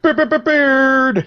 Beard.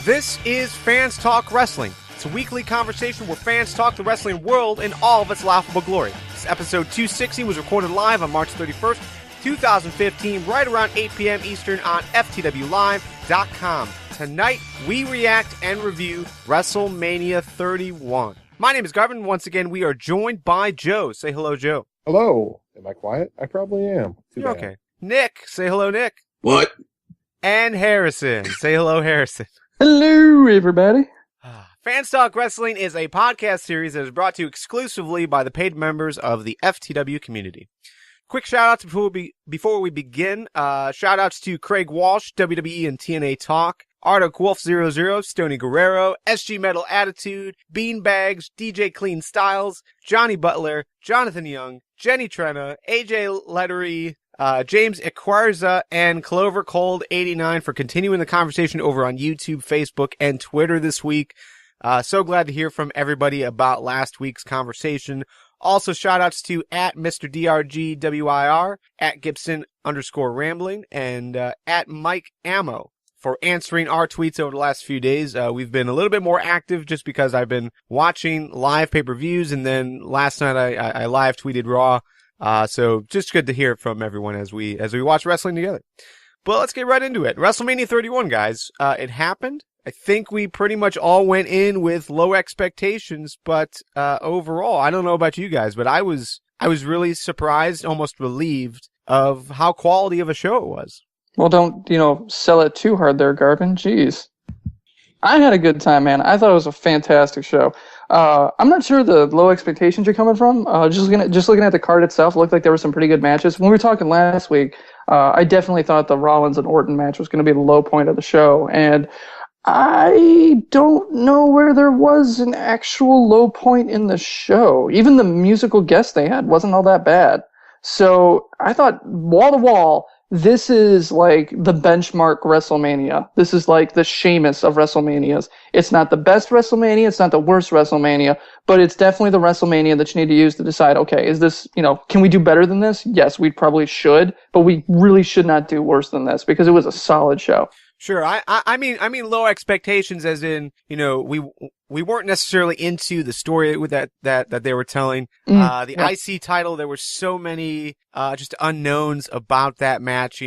This is Fans Talk Wrestling. It's a weekly conversation where fans talk the wrestling world in all of its laughable glory. This episode 260 was recorded live on March 31st, 2015, right around 8 p.m. Eastern on FTWLive.com. Tonight, we react and review WrestleMania 31. My name is Garvin. Once again, we are joined by Joe. Say hello, Joe. Hello. Am I quiet? I probably am. You're okay. Nick. Say hello, Nick. What? And Harrison. Say hello, Harrison. Hello, everybody. Fans Talk Wrestling is a podcast series that is brought to you exclusively by the paid members of the FTW community. Quick shout-outs before we begin. Shout-outs to Craig Walsh, WWE and TNA Talk, Arctic Wolf 00, Stoney Guerrero, SG Metal Attitude, Beanbags, DJ Clean Styles, Johnny Butler, Jonathan Young, Jenny Trenna, AJ Lettery, James Equarza, and Clover Cold 89 for continuing the conversation over on YouTube, Facebook, and Twitter this week. So glad to hear from everybody about last week's conversation. Also, shout-outs to at Mr. DRGWIR, at Gibson_Rambling, and at Mike Ammo for answering our tweets over the last few days. We've been a little bit more active just because I've been watching live pay-per-views, and then last night I live tweeted Raw. So just good to hear from everyone as we watch wrestling together. But let's get right into it. WrestleMania 31, guys. It happened. I think we pretty much all went in with low expectations, but overall, I don't know about you guys, but I was really surprised, almost relieved of how quality of a show it was. Well, don't, sell it too hard there, Garvin. Jeez. I had a good time, man. I thought it was a fantastic show. I'm not sure the low expectations you're coming from. Just looking at the card itself, it looked like there were some pretty good matches. When we were talking last week, I definitely thought the Rollins and Orton match was going to be the low point of the show, and I don't know where there was an actual low point in the show. Even the musical guest they had wasn't all that bad. So I thought, wall to wall, this is like the benchmark WrestleMania. This is like the Sheamus of WrestleManias. It's not the best WrestleMania, it's not the worst WrestleMania, but it's definitely the WrestleMania that you need to use to decide, okay, is this, can we do better than this? Yes, we probably should, but we really should not do worse than this because it was a solid show. Sure. I mean low expectations as in, we weren't necessarily into the story with that they were telling. The IC title, there were so many, just unknowns about that match,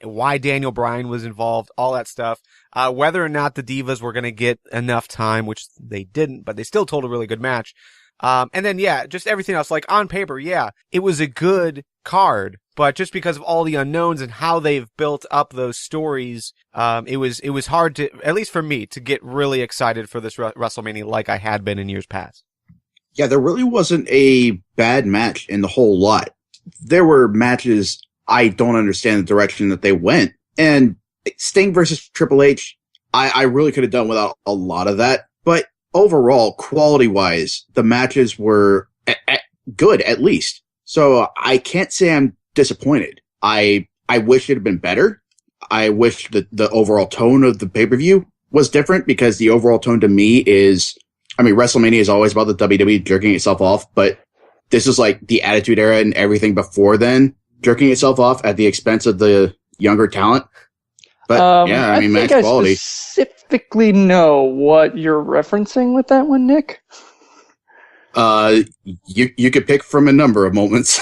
why Daniel Bryan was involved, all that stuff. Whether or not the Divas were going to get enough time, which they didn't, but they still told a really good match. And then, just everything else, like on paper, it was a good card. But just because of all the unknowns and how they've built up those stories, it was hard to, at least for me, to get really excited for this WrestleMania like I had been in years past. Yeah, there really wasn't a bad match in the whole lot. There were matches I don't understand the direction that they went. And Sting versus Triple H, I really could have done without a lot of that. But overall, quality-wise, the matches were good, at least. So I can't say I'm disappointed. I wish it had been better. I wish that the overall tone of the pay-per-view was different because the overall tone to me is, WrestleMania is always about the WWE jerking itself off, but this is like the Attitude Era and everything before then jerking itself off at the expense of the younger talent. But match quality. I specifically know what you're referencing with that one, Nick. You could pick from a number of moments.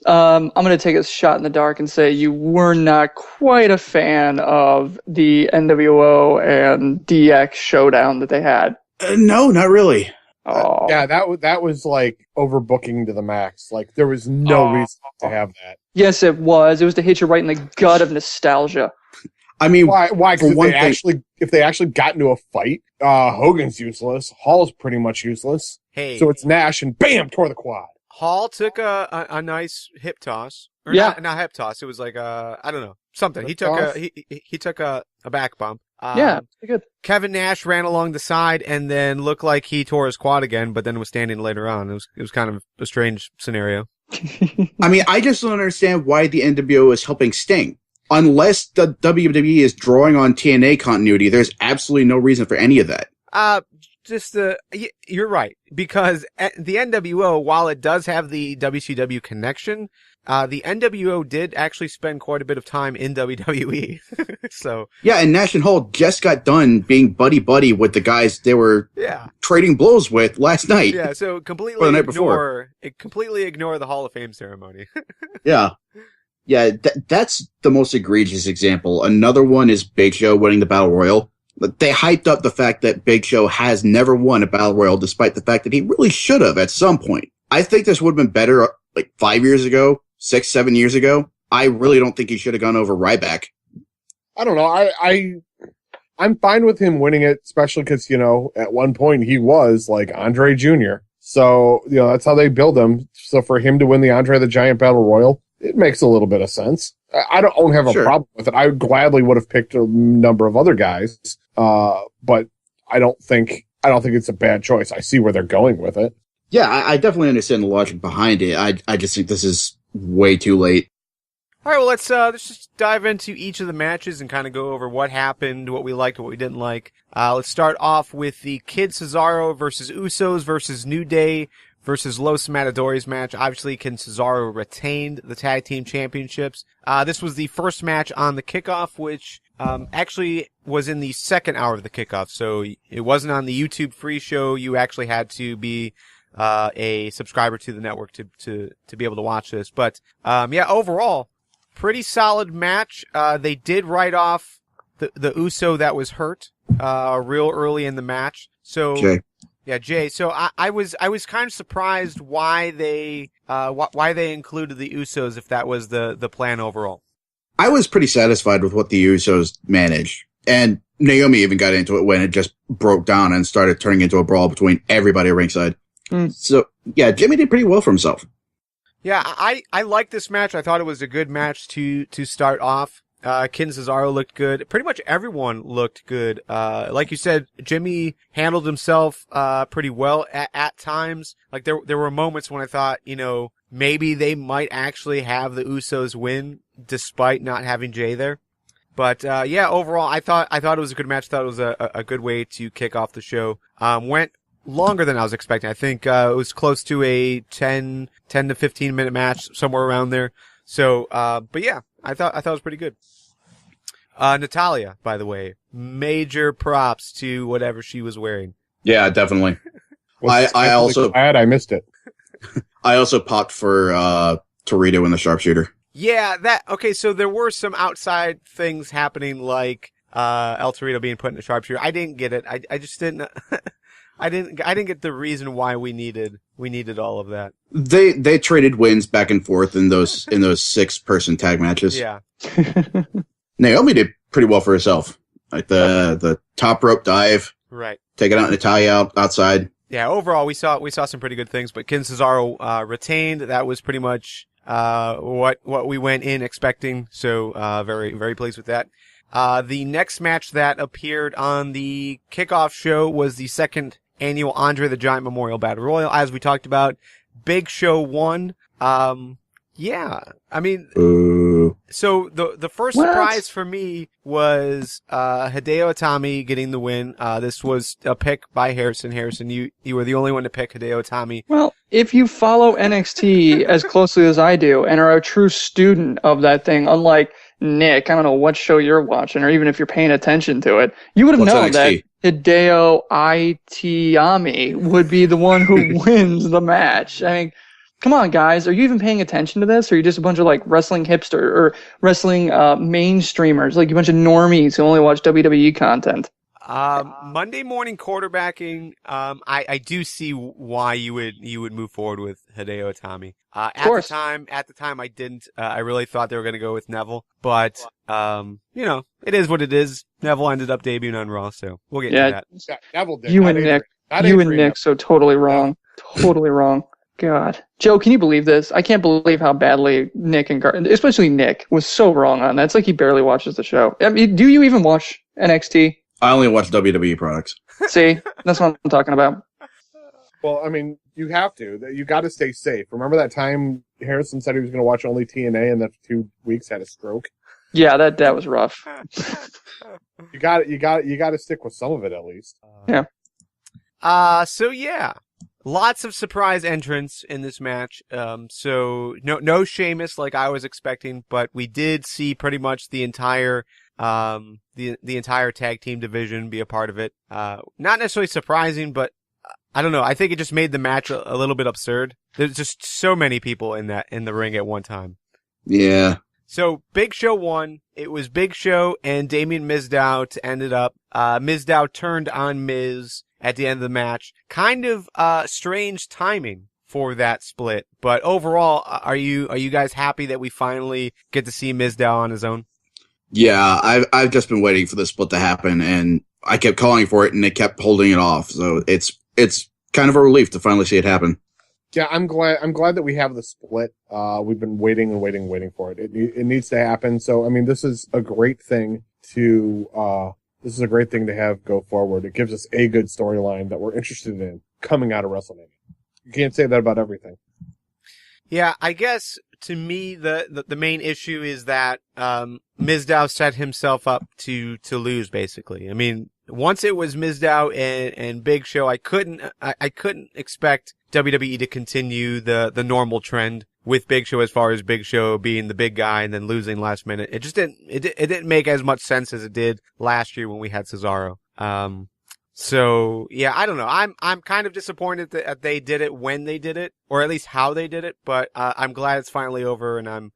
I'm going to take a shot in the dark and say you were not quite a fan of the NWO and DX showdown that they had. No, not really. Oh. Yeah, that was like overbooking to the max. Like there was no reason to have that. Yes, it was. It was to hit you right in the gut of nostalgia. I mean, why? Because if they actually got into a fight, Hogan's useless. Hall's pretty much useless. Hey, so it's Nash and bam, tore the quad. Hall took a nice hip toss. Or not hip toss. It was like I don't know, something. He took a back bump. Good. Kevin Nash ran along the side and then looked like he tore his quad again, but then was standing later on. It was kind of a strange scenario. I just don't understand why the NWO is helping Sting. unless the WWE is drawing on TNA continuity, there's absolutely no reason for any of that. You're right, because the NWO, while it does have the WCW connection, the NWO did actually spend quite a bit of time in WWE. So yeah, and Nash and Hall just got done being buddy with the guys they were trading blows with last night. Yeah, so completely ignore the Hall of Fame ceremony. Yeah. That's the most egregious example. Another one is Big Show winning the Battle Royal. They hyped up the fact that Big Show has never won a Battle Royal, despite the fact that he really should have at some point. I think this would have been better like 5 years ago, 6, 7 years ago. I really don't think he should have gone over Ryback. I don't know. I'm fine with him winning it, especially because, at one point he was like Andre Jr. So, that's how they build him. So for him to win the Andre the Giant Battle Royal, it makes a little bit of sense. I don't have a problem with it. I gladly would have picked a number of other guys, but I don't think it's a bad choice. I see where they're going with it. Yeah, I definitely understand the logic behind it. I just think this is way too late. All right, well, let's just dive into each of the matches and kind of go over what happened, what we liked, what we didn't like. Let's start off with the Kid Cesaro versus Usos versus New Day versus Los Matadores match. Obviously, Kid Cesaro retained the tag team championships. This was the first match on the kickoff, which actually was in the second hour of the kickoff. So it wasn't on the YouTube free show. You actually had to be a subscriber to the network to be able to watch this. But overall, pretty solid match. They did write off the Uso that was hurt real early in the match. So. Okay. Yeah, Jay. So I was kind of surprised why they included the Usos if that was the plan overall. I was pretty satisfied with what the Usos managed, and Naomi even got into it when it just broke down and started turning into a brawl between everybody ringside. So yeah, Jimmy did pretty well for himself. Yeah, I liked this match. I thought it was a good match to start off. Kid Cesaro looked good. Pretty much everyone looked good. Like you said, Jimmy handled himself, pretty well at times. Like there were moments when I thought, maybe they might actually have the Usos win despite not having Jay there. But, overall, I thought it was a good match. Thought it was a good way to kick off the show. Went longer than I was expecting. I think, it was close to a 10 to 15 minute match, somewhere around there. So, but yeah, I thought it was pretty good. Natalia, by the way, major props to whatever she was wearing. Yeah, definitely. I also glad I missed it. I also popped for Torito in the sharpshooter. Yeah, okay, so there were some outside things happening, like El Torito being put in the sharpshooter. I didn't get it. I just didn't I didn't get the reason why we needed all of that. They traded wins back and forth in those 6-person tag matches. Yeah. Naomi did pretty well for herself. Like the top rope dive. Right. Taking out Natalia outside. Yeah, overall we saw some pretty good things, but Kid Cesaro retained. That was pretty much what we went in expecting. So very, very pleased with that. The next match that appeared on the kickoff show was the second annual Andre the Giant Memorial Battle Royal. As we talked about, Big Show won. Yeah, I mean, so the first surprise for me was Hideo Itami getting the win. This was a pick by Harrison. Harrison, you were the only one to pick Hideo Itami. Well, if you follow NXT as closely as I do and are a true student of that thing, unlike Nick, I don't know what show you're watching, or even if you're paying attention to it, you would have known that Hideo Itami would be the one who wins the match. I mean, come on, guys. Are you even paying attention to this? Or are you just a bunch of, like, wrestling hipster or wrestling mainstreamers, like a bunch of normies who only watch WWE content? Monday morning quarterbacking, I do see why you would move forward with Hideo Itami. At the time I didn't. I really thought they were going to go with Neville, but it is what it is. Neville ended up debuting on Raw, so we'll get to that. Yeah, Neville did. You and Nick, so totally wrong. Totally wrong. God. Joe, can you believe this? I can't believe how badly Nick and especially Nick, was so wrong on that. It's like he barely watches the show. I mean, do you even watch NXT? I only watch WWE products. See? That's what I'm talking about. Well, I mean, you have to. You got to stay safe. Remember that time Harrison said he was going to watch only TNA and that for 2 weeks had a stroke? Yeah, that was rough. You got to stick with some of it at least. Yeah. So yeah, lots of surprise entrants in this match. So no Sheamus like I was expecting, but we did see pretty much the entire the entire tag team division be a part of it. Not necessarily surprising, but I don't know. I think it just made the match a little bit absurd. There's just so many people in the ring at one time. Yeah. So Big Show won. It was Big Show and Damien Mizdow to end it up. Mizdow turned on Miz at the end of the match. Kind of strange timing for that split, but overall, are you guys happy that we finally get to see Mizdow on his own? Yeah, I've just been waiting for this split to happen, and I kept calling for it, and they kept holding it off. So it's kind of a relief to finally see it happen. Yeah, I'm glad that we have the split. We've been waiting for it. It needs to happen. So I mean, this is a great thing to have go forward. It gives us a good storyline that we're interested in coming out of WrestleMania. You can't say that about everything. Yeah, I guess to me the main issue is that Mizdow set himself up to lose basically. I mean, once it was Mizdow and Big Show, I couldn't expect WWE to continue the normal trend with Big Show as far as Big Show being the big guy and then losing last minute. It just didn't make as much sense as it did last year when we had Cesaro. So yeah, I don't know. I'm kind of disappointed that they did it when they did it, or at least how they did it, but I'm glad it's finally over, and I'm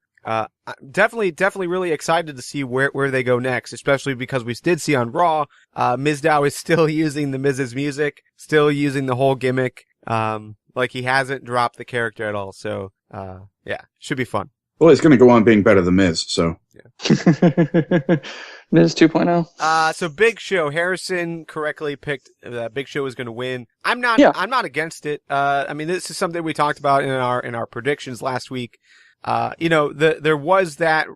definitely really excited to see where they go next, especially because we did see on Raw, Mizdow is still using the Miz's music, still using the whole gimmick, like he hasn't dropped the character at all. So, yeah, should be fun. Well, he's going to go on being better than Miz, so. Yeah. Miz 2.0. So Big Show, Harrison correctly picked Big Show was going to win. I'm not against it. I mean, this is something we talked about in our predictions last week. There was that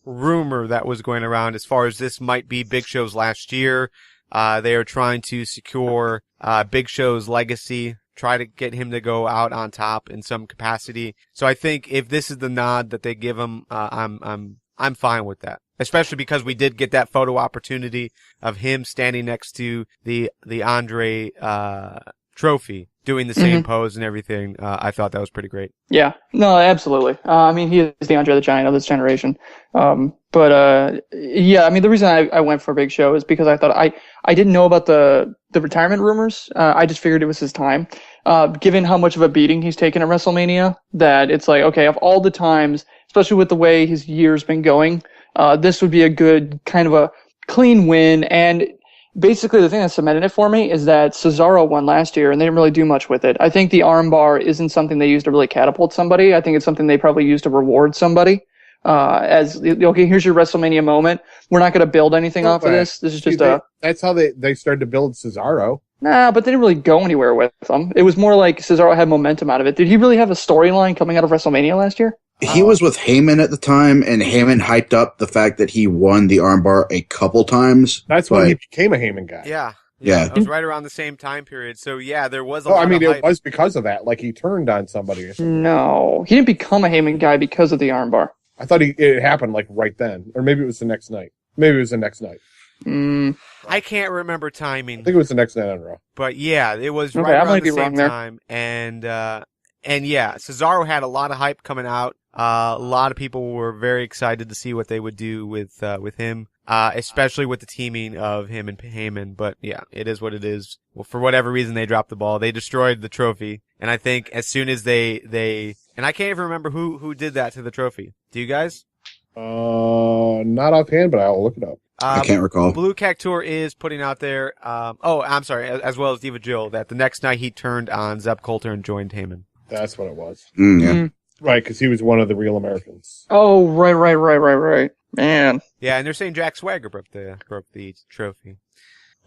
rumor that was going around as far as this might be Big Show's last year. They are trying to secure, Big Show's legacy, try to get him to go out on top in some capacity. So I think if this is the nod that they give him, I'm fine with that. Especially because we did get that photo opportunity of him standing next to the Andre, trophy, doing the same pose and everything. I thought that was pretty great. Yeah, no, absolutely. I mean, he is the Andre the Giant of this generation. Yeah, I mean, the reason I went for Big Show is because I thought I didn't know about the retirement rumors. I just figured it was his time. Given how much of a beating he's taken at WrestleMania, that it's like, okay, of all the times, especially with the way his year's been going, this would be a good kind of a clean win. And basically, the thing that cemented it for me is that Cesaro won last year, and they didn't really do much with it. I think the armbar isn't something they use to really catapult somebody. I think it's something they probably use to reward somebody. As okay, here's your WrestleMania moment. We're not going to build anything off of this. This is just that's how they started to build Cesaro. Nah, but they didn't really go anywhere with them. It was more like Cesaro had momentum out of it. Did he really have a storyline coming out of WrestleMania last year? He was with Heyman at the time, and Heyman hyped up the fact that he won the armbar a couple times. That's when he became a Heyman guy. Yeah. Yeah. It was right around the same time period. So yeah, there was a lot of hype. It was because of that. Like he turned on somebody or something. No, he didn't become a Heyman guy because of the armbar. I thought it happened like right then. Or maybe it was the next night. I can't remember timing. I think it was the next night on Raw. But yeah, it was right around the same time. And yeah, Cesaro had a lot of hype coming out. A lot of people were very excited to see what they would do with him, especially with the teaming of him and Heyman. But yeah, it is what it is. Well, for whatever reason, they dropped the ball. They destroyed the trophy. And I think as soon as and I can't even remember who did that to the trophy. Do you guys? Not offhand, but I'll look it up. I can't recall. Blue Cactur is putting out there, I'm sorry, as well as Diva Jill, that the next night he turned on Zeb Coulter and joined Heyman. That's what it was. Yeah. Right, because he was one of the real Americans. Oh, right. Man. Yeah, and they're saying Jack Swagger broke the trophy.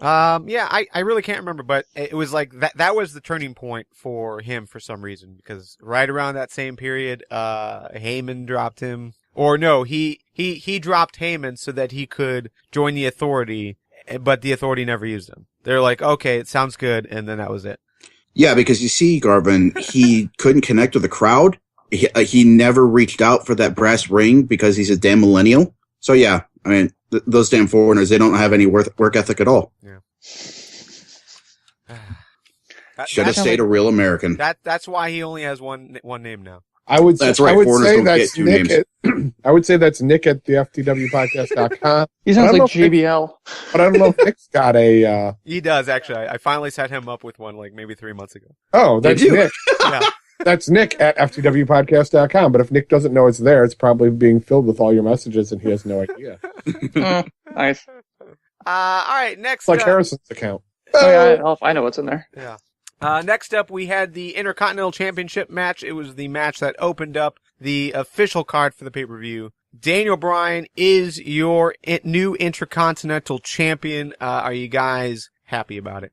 Yeah, I really can't remember, but it was like that was the turning point for him for some reason, because right around that same period, Heyman dropped him. Or no, he dropped Heyman so that he could join the Authority, but the Authority never used him. They're like, okay, it sounds good, and then that was it. Yeah, because you see, Garvin, he couldn't connect with the crowd. He never reached out for that brass ring because he's a damn millennial. So yeah, I mean, those damn foreigners, they don't have any work ethic at all. Yeah. Should have stayed a real American. That's why he only has one name now. I would That's right. I would Foreigners say don't that's get two Nick. names. I would say that's Nick at the FTWpodcast.com. He sounds I don't like know if JBL. But I don't know if Nick's got a. He does actually. I finally set him up with one like maybe 3 months ago. Oh, that's Did you? Nick. Yeah. That's Nick at FTWpodcast.com. But if Nick doesn't know it's there, it's probably being filled with all your messages, and he has no idea. Nice. All right. Next. It's like Harrison's account. Oh, yeah, I know what's in there. Yeah. Next up, we had the Intercontinental Championship match. It was the match that opened up the official card for the pay-per-view. Daniel Bryan is your new Intercontinental Champion. Are you guys happy about it?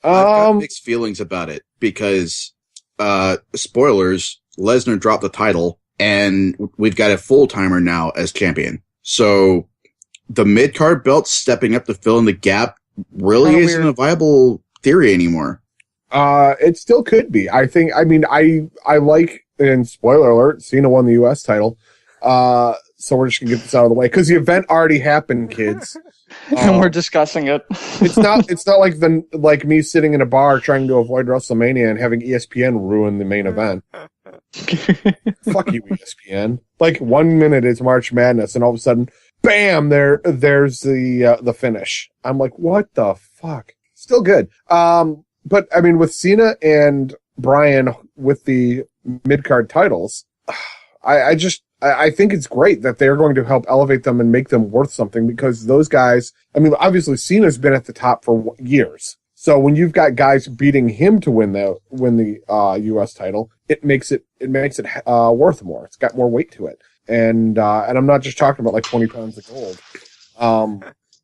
I've got mixed feelings about it because, spoilers, Lesnar dropped the title and we've got a full-timer now as champion. So the mid-card belt stepping up to fill in the gap really isn't a viable theory anymore. It still could be. I like, and spoiler alert, Cena won the U.S. title. So we're just gonna get this out of the way because the event already happened, kids. And we're discussing it. It's not like me sitting in a bar trying to avoid WrestleMania and having ESPN ruin the main event. Fuck you, ESPN. Like 1 minute is March Madness, and all of a sudden, bam! There's the finish. I'm like, what the fuck? Still good. But I mean, with Cena and Bryan with the mid-card titles, I think it's great that they're going to help elevate them and make them worth something because those guys, I mean, obviously Cena's been at the top for years. So when you've got guys beating him to win the U.S. title, it makes it worth more. It's got more weight to it. And I'm not just talking about like 20 pounds of gold,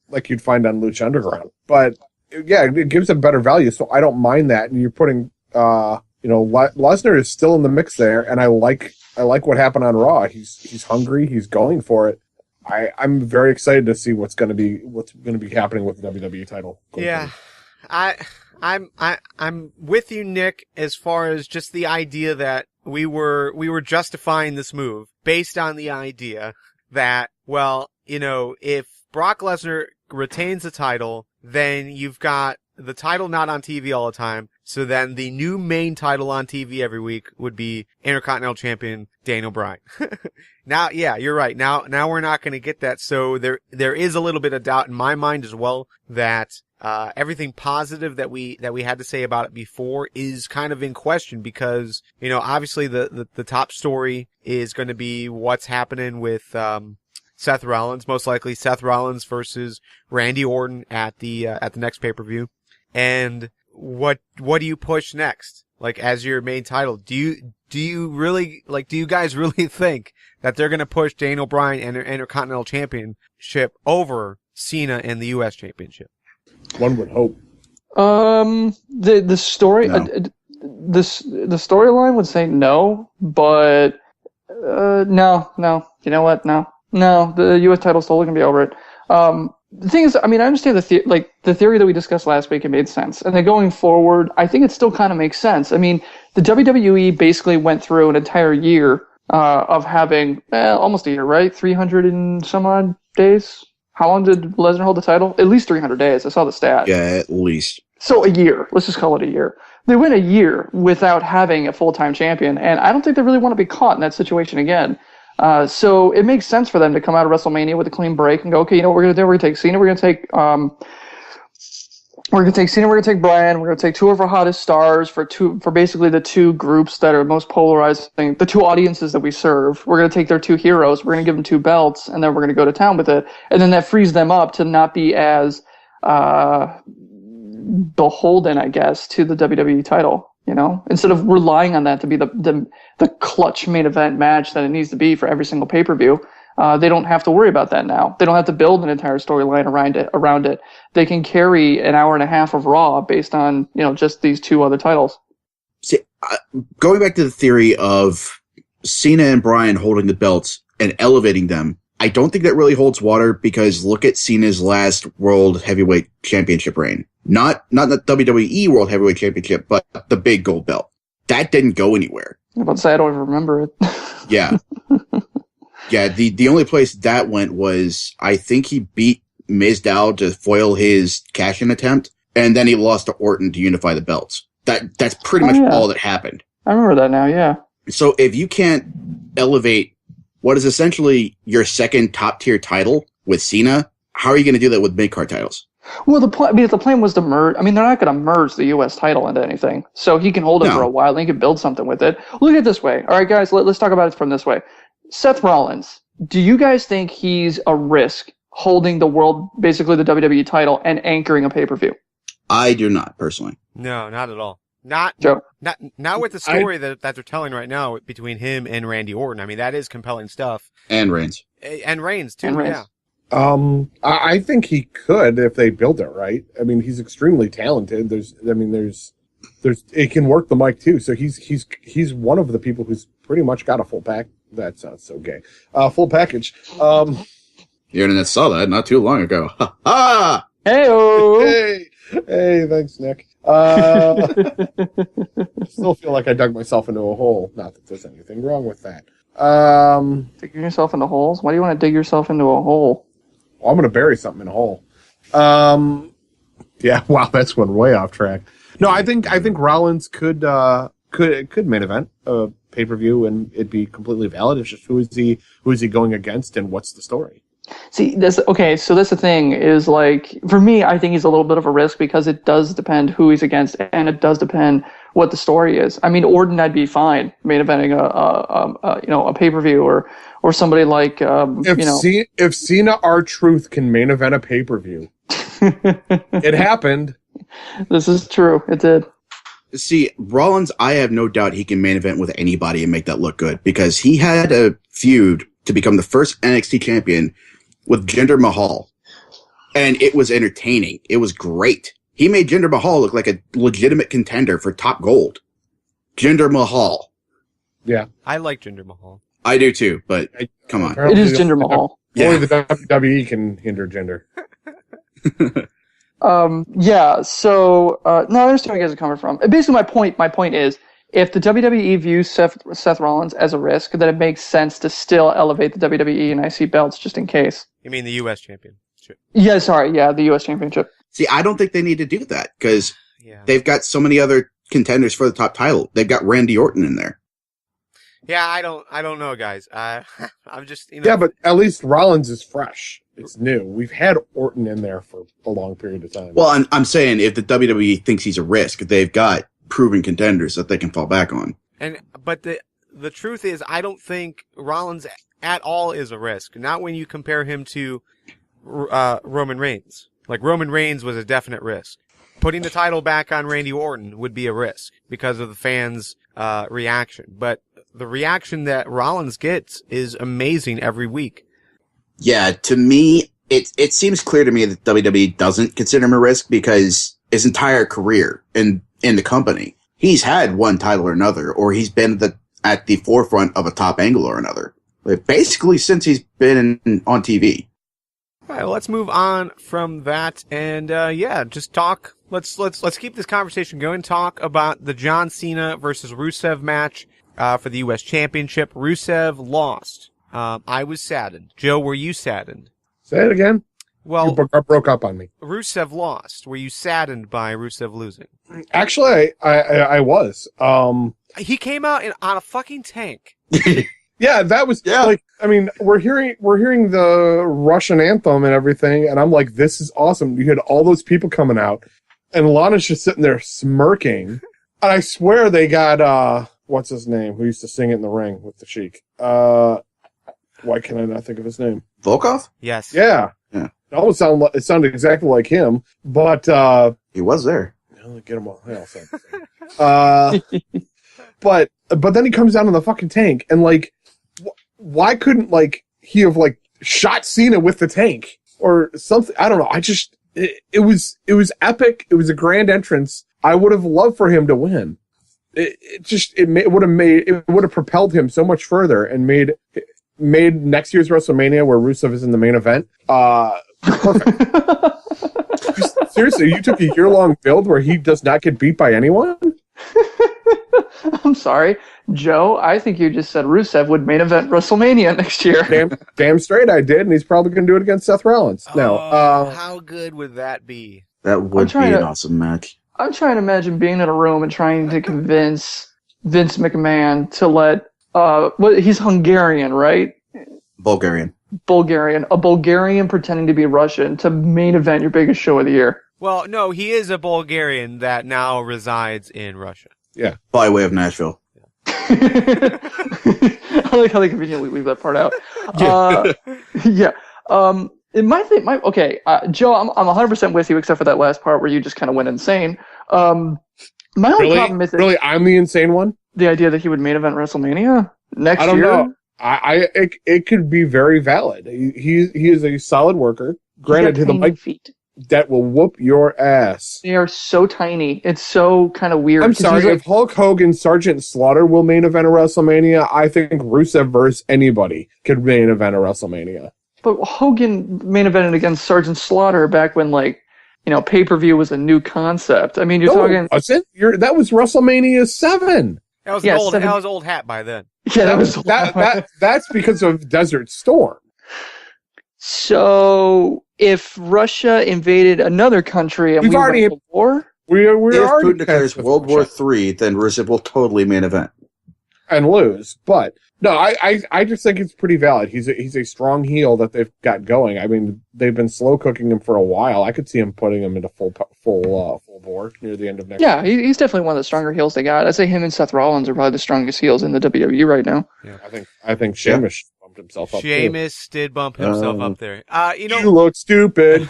like you'd find on Lucha Underground, but yeah, it gives them better value. So I don't mind that. And you're putting, Lesnar is still in the mix there. And I like what happened on Raw. He's hungry. He's going for it. I'm very excited to see what's going to be happening with the WWE title. Yeah. I'm with you, Nick, as far as just the idea that we were justifying this move based on the idea that, well, if Brock Lesnar retains the title, then you've got the title not on TV all the time. So then the new main title on TV every week would be Intercontinental Champion Daniel Bryan. Now, yeah, you're right. Now we're not going to get that. So there is a little bit of doubt in my mind as well that everything positive that we had to say about it before is kind of in question because, obviously the top story is going to be what's happening with Seth Rollins, most likely Seth Rollins versus Randy Orton at the next pay-per-view. And what do you push next? Like as your main title? Do you guys really think that they're going to push Daniel Bryan and Intercontinental Championship over Cena and the US Championship? One would hope. The story, No. the storyline would say no, but no. You know what? No, the U.S. title's totally gonna be over it. The thing is, I mean, I understand the theory that we discussed last week. It made sense, and then going forward, I think it still kind of makes sense. I mean, the WWE basically went through an entire year of having almost a year, right? 300 and some odd days. How long did Lesnar hold the title? At least 300 days. I saw the stat. Yeah, at least. So a year. Let's just call it a year. They went a year without having a full-time champion, and I don't think they really want to be caught in that situation again. So it makes sense for them to come out of WrestleMania with a clean break and go, okay, you know what we're going to do? We're going to take Cena. We're going to take Cena. We're going to take Bryan. We're going to take two of our hottest stars for basically the two groups that are most polarizing, the two audiences that we serve. We're going to take their two heroes. We're going to give them two belts, and then we're going to go to town with it. And then that frees them up to not be as beholden, I guess, to the WWE title. Instead of relying on that to be the clutch main event match that it needs to be for every single pay-per-view, they don't have to worry about that now. They don't have to build an entire storyline around it. They can carry an hour and a half of Raw based on, just these two other titles. See, going back to the theory of Cena and Bryan holding the belts and elevating them, I don't think that really holds water because look at Cena's last World Heavyweight Championship reign. Not the WWE World Heavyweight Championship, but the big gold belt. That didn't go anywhere. I'm about to say I don't even remember it. Yeah. Yeah, the only place that went was, I think he beat Mizdow to foil his cash-in attempt, and then he lost to Orton to unify the belts. That's pretty much all that happened. I remember that now, yeah. So if you can't elevate what is essentially your second top-tier title with Cena, how are you going to do that with mid-card titles? Well, the plan was to merge. I mean, they're not going to merge the U.S. title into anything, so he can hold it for a while and he can build something with it. Look at it this way. All right, guys, let's talk about it from this way. Seth Rollins, do you guys think he's a risk holding the world, basically the WWE title, and anchoring a pay-per-view? I do not, personally. No, not at all. Not with the story that they're telling right now between him and Randy Orton. I mean, that is compelling stuff. And Reigns. And Reigns, too, And Reigns. yeah. I think he could if they build it right. I mean, he's extremely talented. There's it can work the mic too. So he's one of the people who's pretty much got a full pack. That sounds so gay. Full package. The internet saw that not too long ago. Ha ha! Hey, Thanks, Nick. I still feel like I dug myself into a hole. Not that there's anything wrong with that. digging yourself into holes? Why do you want to dig yourself into a hole? Well, I'm going to bury something in a hole. Yeah, wow, that's one way off track. No, I think Rollins could main event a pay-per-view and it'd be completely valid. It's just who is he going against and what's the story? See, so that's the thing is, like, for me, I think he's a little bit of a risk because it does depend who he's against and it does depend what the story is. I mean, Orton, I'd be fine main eventing a pay-per-view or somebody like, If Cena R-Truth can main event a pay-per-view, it happened. This is true. It did. See, Rollins, I have no doubt he can main event with anybody and make that look good because he had a feud to become the first NXT champion with Jinder Mahal. And it was entertaining. It was great. He made Jinder Mahal look like a legitimate contender for top gold. Jinder Mahal. Yeah. I like Jinder Mahal. I do too, but come on. It is Jinder Mahal. Only the WWE can hinder Jinder. So no, I understand where you guys are coming from. Basically, my point is, if the WWE views Seth Rollins as a risk, then it makes sense to still elevate the WWE and IC belts just in case. You mean the U.S. Championship? Yeah, sorry, yeah, the U.S. Championship. See, I don't think they need to do that because they've got so many other contenders for the top title. They've got Randy Orton in there. Yeah, I don't know, guys. I'm just, Yeah, but at least Rollins is fresh. It's new. We've had Orton in there for a long period of time. Well, I'm saying if the WWE thinks he's a risk, they've got proven contenders that they can fall back on. But the truth is, I don't think Rollins at all is a risk. Not when you compare him to Roman Reigns. Like, Roman Reigns was a definite risk. Putting the title back on Randy Orton would be a risk because of the fans' reaction. But the reaction that Rollins gets is amazing every week. Yeah, to me, it seems clear to me that WWE doesn't consider him a risk because his entire career in the company, he's had one title or another, or he's been at the forefront of a top angle or another. Basically, since he's been on TV. All right, well, let's move on from that and just talk. Let's keep this conversation going. Talk about the John Cena versus Rusev match for the U.S. Championship. Rusev lost. I was saddened. Joe, were you saddened? Say it again. Well, you broke up on me. Rusev lost. Were you saddened by Rusev losing? Actually, I was. He came out on a fucking tank. Yeah, that was like, I mean, we're hearing the Russian anthem and everything, and I'm like, this is awesome. You had all those people coming out, and Lana's just sitting there smirking. And I swear they got what's his name, who used to sing it in the ring with the Sheik. Why can I not think of his name? Volkov? Yes. Yeah. It almost sounded exactly like him, but he was there. Get him all. But then he comes down in the fucking tank, and like, why couldn't he have shot Cena with the tank or something? I don't know. It was epic. It was a grand entrance. I would have loved for him to win. It would have propelled him so much further and made next year's WrestleMania, where Rusev is in the main event, perfect. Seriously, you took a year-long build where he does not get beat by anyone? I'm sorry, Joe. I think you just said Rusev would main event WrestleMania next year. Damn straight I did, and he's probably going to do it against Seth Rollins. How good would that be? That would be an awesome match. I'm trying to imagine being in a room and trying to convince Vince McMahon to let he's Hungarian, right? Bulgarian. A Bulgarian pretending to be Russian to main event your biggest show of the year. Well, no, he is a Bulgarian that now resides in Russia. Yeah. By way of Nashville. I like how they conveniently leave that part out. Yeah. Joe, I'm 100% with you except for that last part where you just kind of went insane. My only problem is really, I'm the insane one. The idea that he would main event WrestleMania next year. I don't know. It could be very valid. He is a solid worker. Granted, to the mic feet that will whoop your ass. They are so tiny. It's so kind of weird. I'm sorry. If Hulk Hogan, Sergeant Slaughter will main event a WrestleMania, I think Rusev versus anybody could main event a WrestleMania. But Hogan main evented against Sergeant Slaughter back when, pay-per-view was a new concept. I mean, you're talking. That was WrestleMania 7. That was old hat by then. Yeah, that's because of Desert Storm. So, if Russia invaded another country and we already had a war, if Putin declares World War III, then Rusev will totally main event and lose. But no, I just think it's pretty valid. He's a strong heel that they've got going. I mean, they've been slow cooking him for a while. I could see him putting him into full bore near the end of next. Yeah, he's definitely one of the stronger heels they got. I'd say him and Seth Rollins are probably the strongest heels in the WWE right now. Yeah, I think Sheamus bumped himself up. Sheamus did bump himself up there. You look stupid.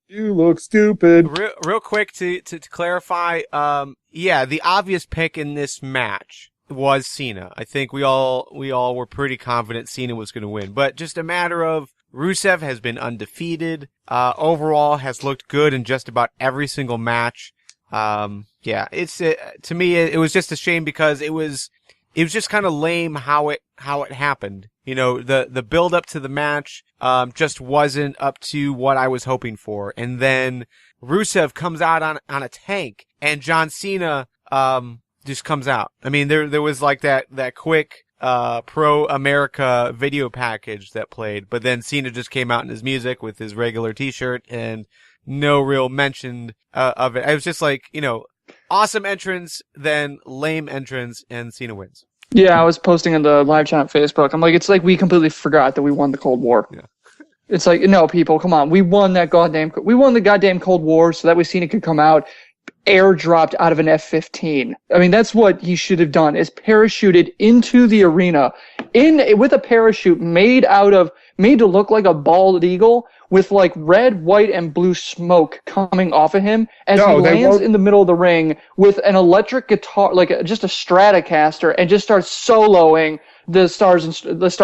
You look stupid. Real quick to clarify, the obvious pick in this match was Cena. I think we all were pretty confident Cena was going to win, but just a matter of Rusev has been undefeated. Overall has looked good in just about every single match. It's to me it was just a shame because it was just kind of lame how it happened. The build up to the match just wasn't up to what I was hoping for, and then Rusev comes out on a tank, and John Cena just comes out. I mean, there was like that quick pro-America video package that played, but then Cena just came out in his music with his regular t-shirt and no real mention of it. I was just like, awesome entrance, then lame entrance, and Cena wins. Yeah, I was posting in the live chat on Facebook. I'm like, it's like we completely forgot that we won the Cold War. Yeah. It's like, no, people, come on. We won the goddamn Cold War so that way Cena could come out airdropped out of an F-15. I mean, that's what he should have done, is parachuted into the arena with a parachute made to look like a bald eagle with like red, white, and blue smoke coming off of him as he lands in the middle of the ring with an electric guitar, just a Stratocaster, and just starts soloing the Star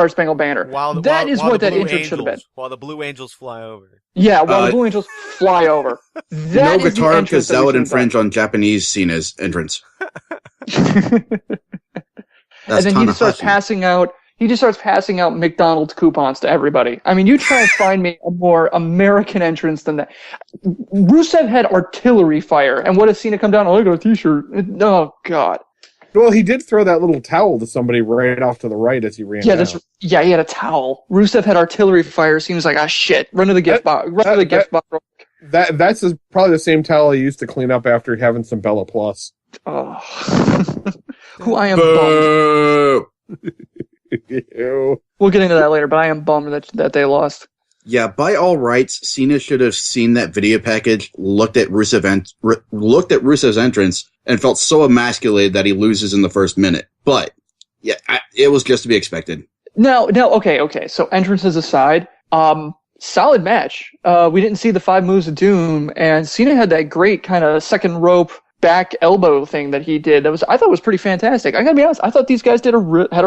Spangled Banner. That is what that intro should have been. While the Blue Angels fly over. Yeah, while the Blue Angels fly over. No guitar, because that would infringe on Japanese Cena's entrance. And then he just starts passing out McDonald's coupons to everybody. I mean, you try and find me a more American entrance than that. Rusev had artillery fire, and what does Cena come down? Oh, I got a t-shirt. Oh, God. Well, he did throw that little towel to somebody right off to the right as he ran down. He had a towel. Rusev had artillery fire. Seems like, shit. Run to the gift box. That's probably the same towel he used to clean up after having some Bella Plus. Oh. Who I am bummed. We'll get into that later, but I am bummed that they lost. Yeah, by all rights, Cena should have seen that video package, looked at Rusev's entrance, and felt so emasculated that he loses in the first minute. But yeah, it was just to be expected. No, okay. So entrances aside, solid match. We didn't see the 5 moves of doom, and Cena had that great kind of second rope back elbow thing that he did. I thought was pretty fantastic. I gotta be honest, I thought these guys had a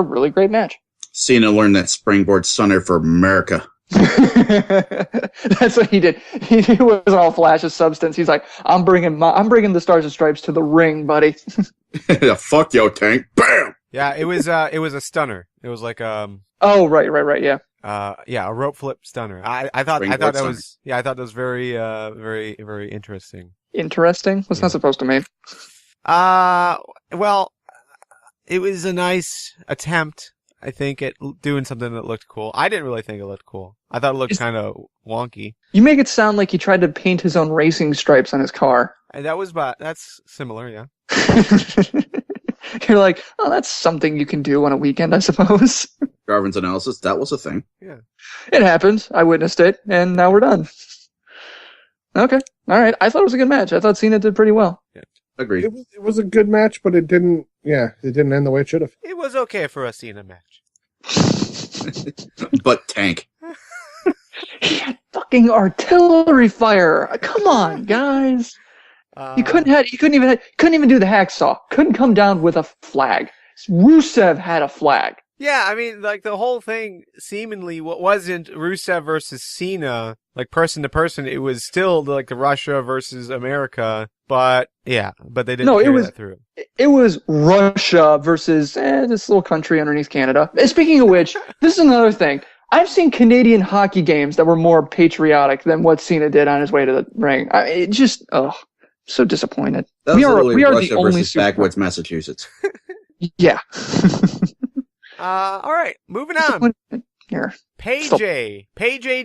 really great match. Cena learned that springboard stunner for America. That's what he did. He was all flash of substance. He's like, I'm bringing the Stars and Stripes to the ring, buddy. Fuck yo, Tank. Bam. Yeah, it was a stunner. It was like Oh, right, yeah. A rope flip stunner. I thought that was very very very interesting. Interesting? What's that supposed to mean? Well, it was a nice attempt, I think, at doing something that looked cool. I didn't really think it looked cool. I thought it looked kind of wonky. You make it sound like he tried to paint his own racing stripes on his car. And that's similar, yeah. You're like, oh, that's something you can do on a weekend, I suppose. Garvin's analysis, that was a thing. Yeah. It happened. I witnessed it, and now we're done. Okay. All right. I thought it was a good match. I thought Cena did pretty well. Yeah. Agreed. It was a good match, but it didn't end the way it should have. It was okay for a Cena match. But tank. He had fucking artillery fire. Come on, guys. You couldn't even do the hacksaw. Couldn't come down with a flag. Rusev had a flag. Yeah, I mean, like, the whole thing, seemingly, what wasn't Rusev versus Cena, like, person to person, it was still, like, the Russia versus America, but they didn't carry that through. It was Russia versus, this little country underneath Canada. Speaking of which, this is another thing. I've seen Canadian hockey games that were more patriotic than what Cena did on his way to the ring. So disappointed. That was we are Russia the only versus backwoods Massachusetts. Yeah. All right, moving on. Here. Paige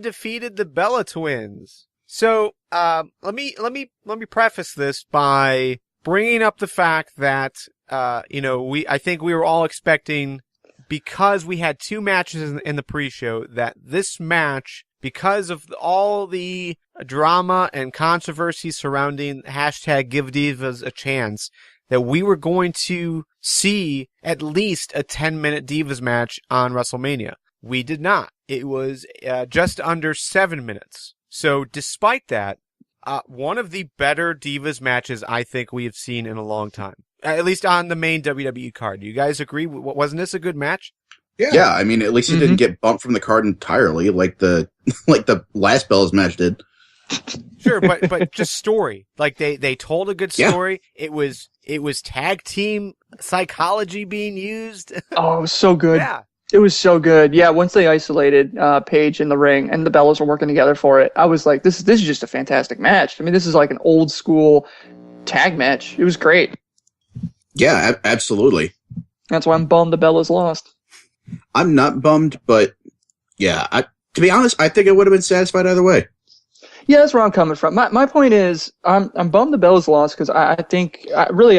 defeated the Bella Twins. So, let me preface this by bringing up the fact that, I think we were all expecting, because we had 2 matches in the pre-show, that this match, because of all the drama and controversy surrounding hashtag Give Divas a Chance, that we were going to see at least a 10-minute Divas match on WrestleMania. We did not. It was just under 7 minutes. So despite that, one of the better Divas matches I think we have seen in a long time. At least on the main WWE card. Do you guys agree? Wasn't this a good match? Yeah, I mean, at least it didn't get bumped from the card entirely, like the last Bella's match did. Sure, but just story. Like they told a good story. Yeah. It was tag team psychology being used. Oh, it was so good. Yeah. It was so good. Yeah, once they isolated Paige in the ring and the Bellas were working together for it, I was like, this is just a fantastic match. I mean, this is like an old school tag match. It was great. Yeah, absolutely. That's why I'm bummed the Bellas lost. I'm not bummed, but yeah, to be honest, I think I would have been satisfied either way. Yeah, that's where I'm coming from. My point is, I'm bummed the Bellas lost because I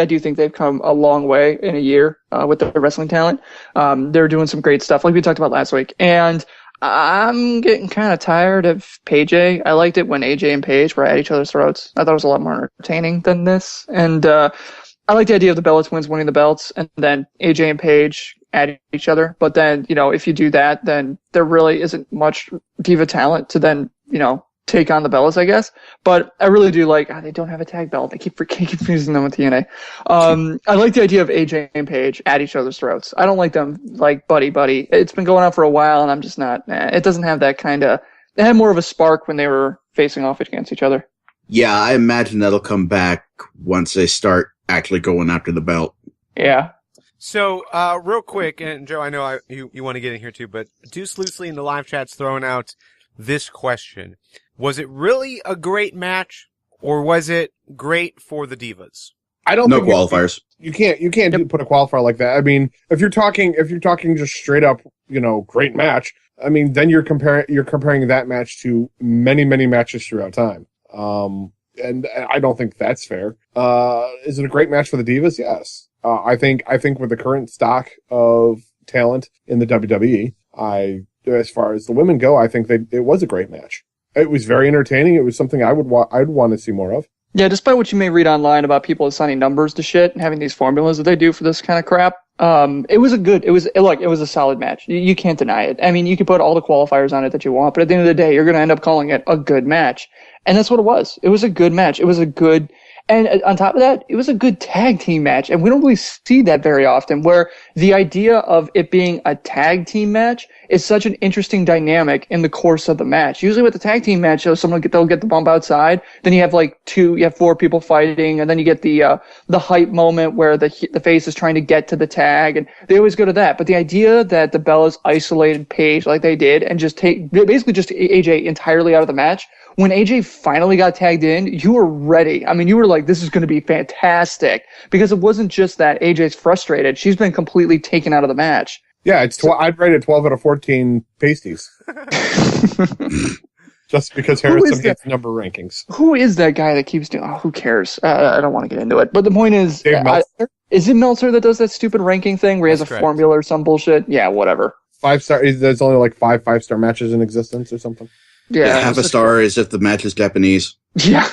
do think they've come a long way in a year with their wrestling talent. They're doing some great stuff, like we talked about last week. And I'm getting kind of tired of Paige. I liked it when AJ and Paige were at each other's throats. I thought it was a lot more entertaining than this. And I like the idea of the Bella Twins winning the belts and then AJ and Paige at each other. But then, if you do that, then there really isn't much diva talent to then, take on the Bellas, I guess. But I really do like, they don't have a tag belt. They keep confusing them with TNA. I like the idea of AJ and Paige at each other's throats. I don't like them like buddy. It's been going on for a while and I'm just not, it doesn't have that it had more of a spark when they were facing off against each other. Yeah, I imagine that'll come back once they start actually going after the belt. Yeah. So, real quick, and Joe, I know you want to get in here too, but Deuce Loosely in the live chat's throwing out this question. Was it really a great match, or was it great for the Divas? I don't know. think Qualifiers. You can't put a qualifier like that. I mean, if you're talking just straight up, great match, I mean, then you're comparing that match to many, many matches throughout time. And I don't think that's fair. Is it a great match for the Divas? Yes. I think with the current stock of talent in the WWE, as far as the women go, I think it was a great match. It was very entertaining. It was something I'd want to see more of. Yeah, despite what you may read online about people assigning numbers to shit and having these formulas that they do for this kind of crap, it was a solid match. You can't deny it. I mean, you can put all the qualifiers on it that you want, but at the end of the day, you're going to end up calling it a good match. And that's what it was. It was a good match. And on top of that, it was a good tag team match. And we don't really see that very often, where the idea of it being a tag team match is such an interesting dynamic in the course of the match. Usually with the tag team match, they'll get the bump outside. Then you have 4 people fighting, and then you get the hype moment where the face is trying to get to the tag, and they always go to that. But the idea that the Bellas isolated Paige like they did and just basically just AJ entirely out of the match, when AJ finally got tagged in, you were ready. I mean, you were like, this is going to be fantastic, because it wasn't just that AJ's frustrated. She's been completely taken out of the match. Yeah, I'd rate it 12 out of 14 pasties. Just because Harrison hates number rankings. Who is that guy that keeps doing... Oh, who cares? I don't want to get into it. But the point is... Dave Meltzer? Is it Meltzer that does that stupid ranking thing where he has a formula or some bullshit? Yeah, whatever. 5-star... There's only like 5-star matches in existence or something. Yeah, half a star is if the match is Japanese. Yeah.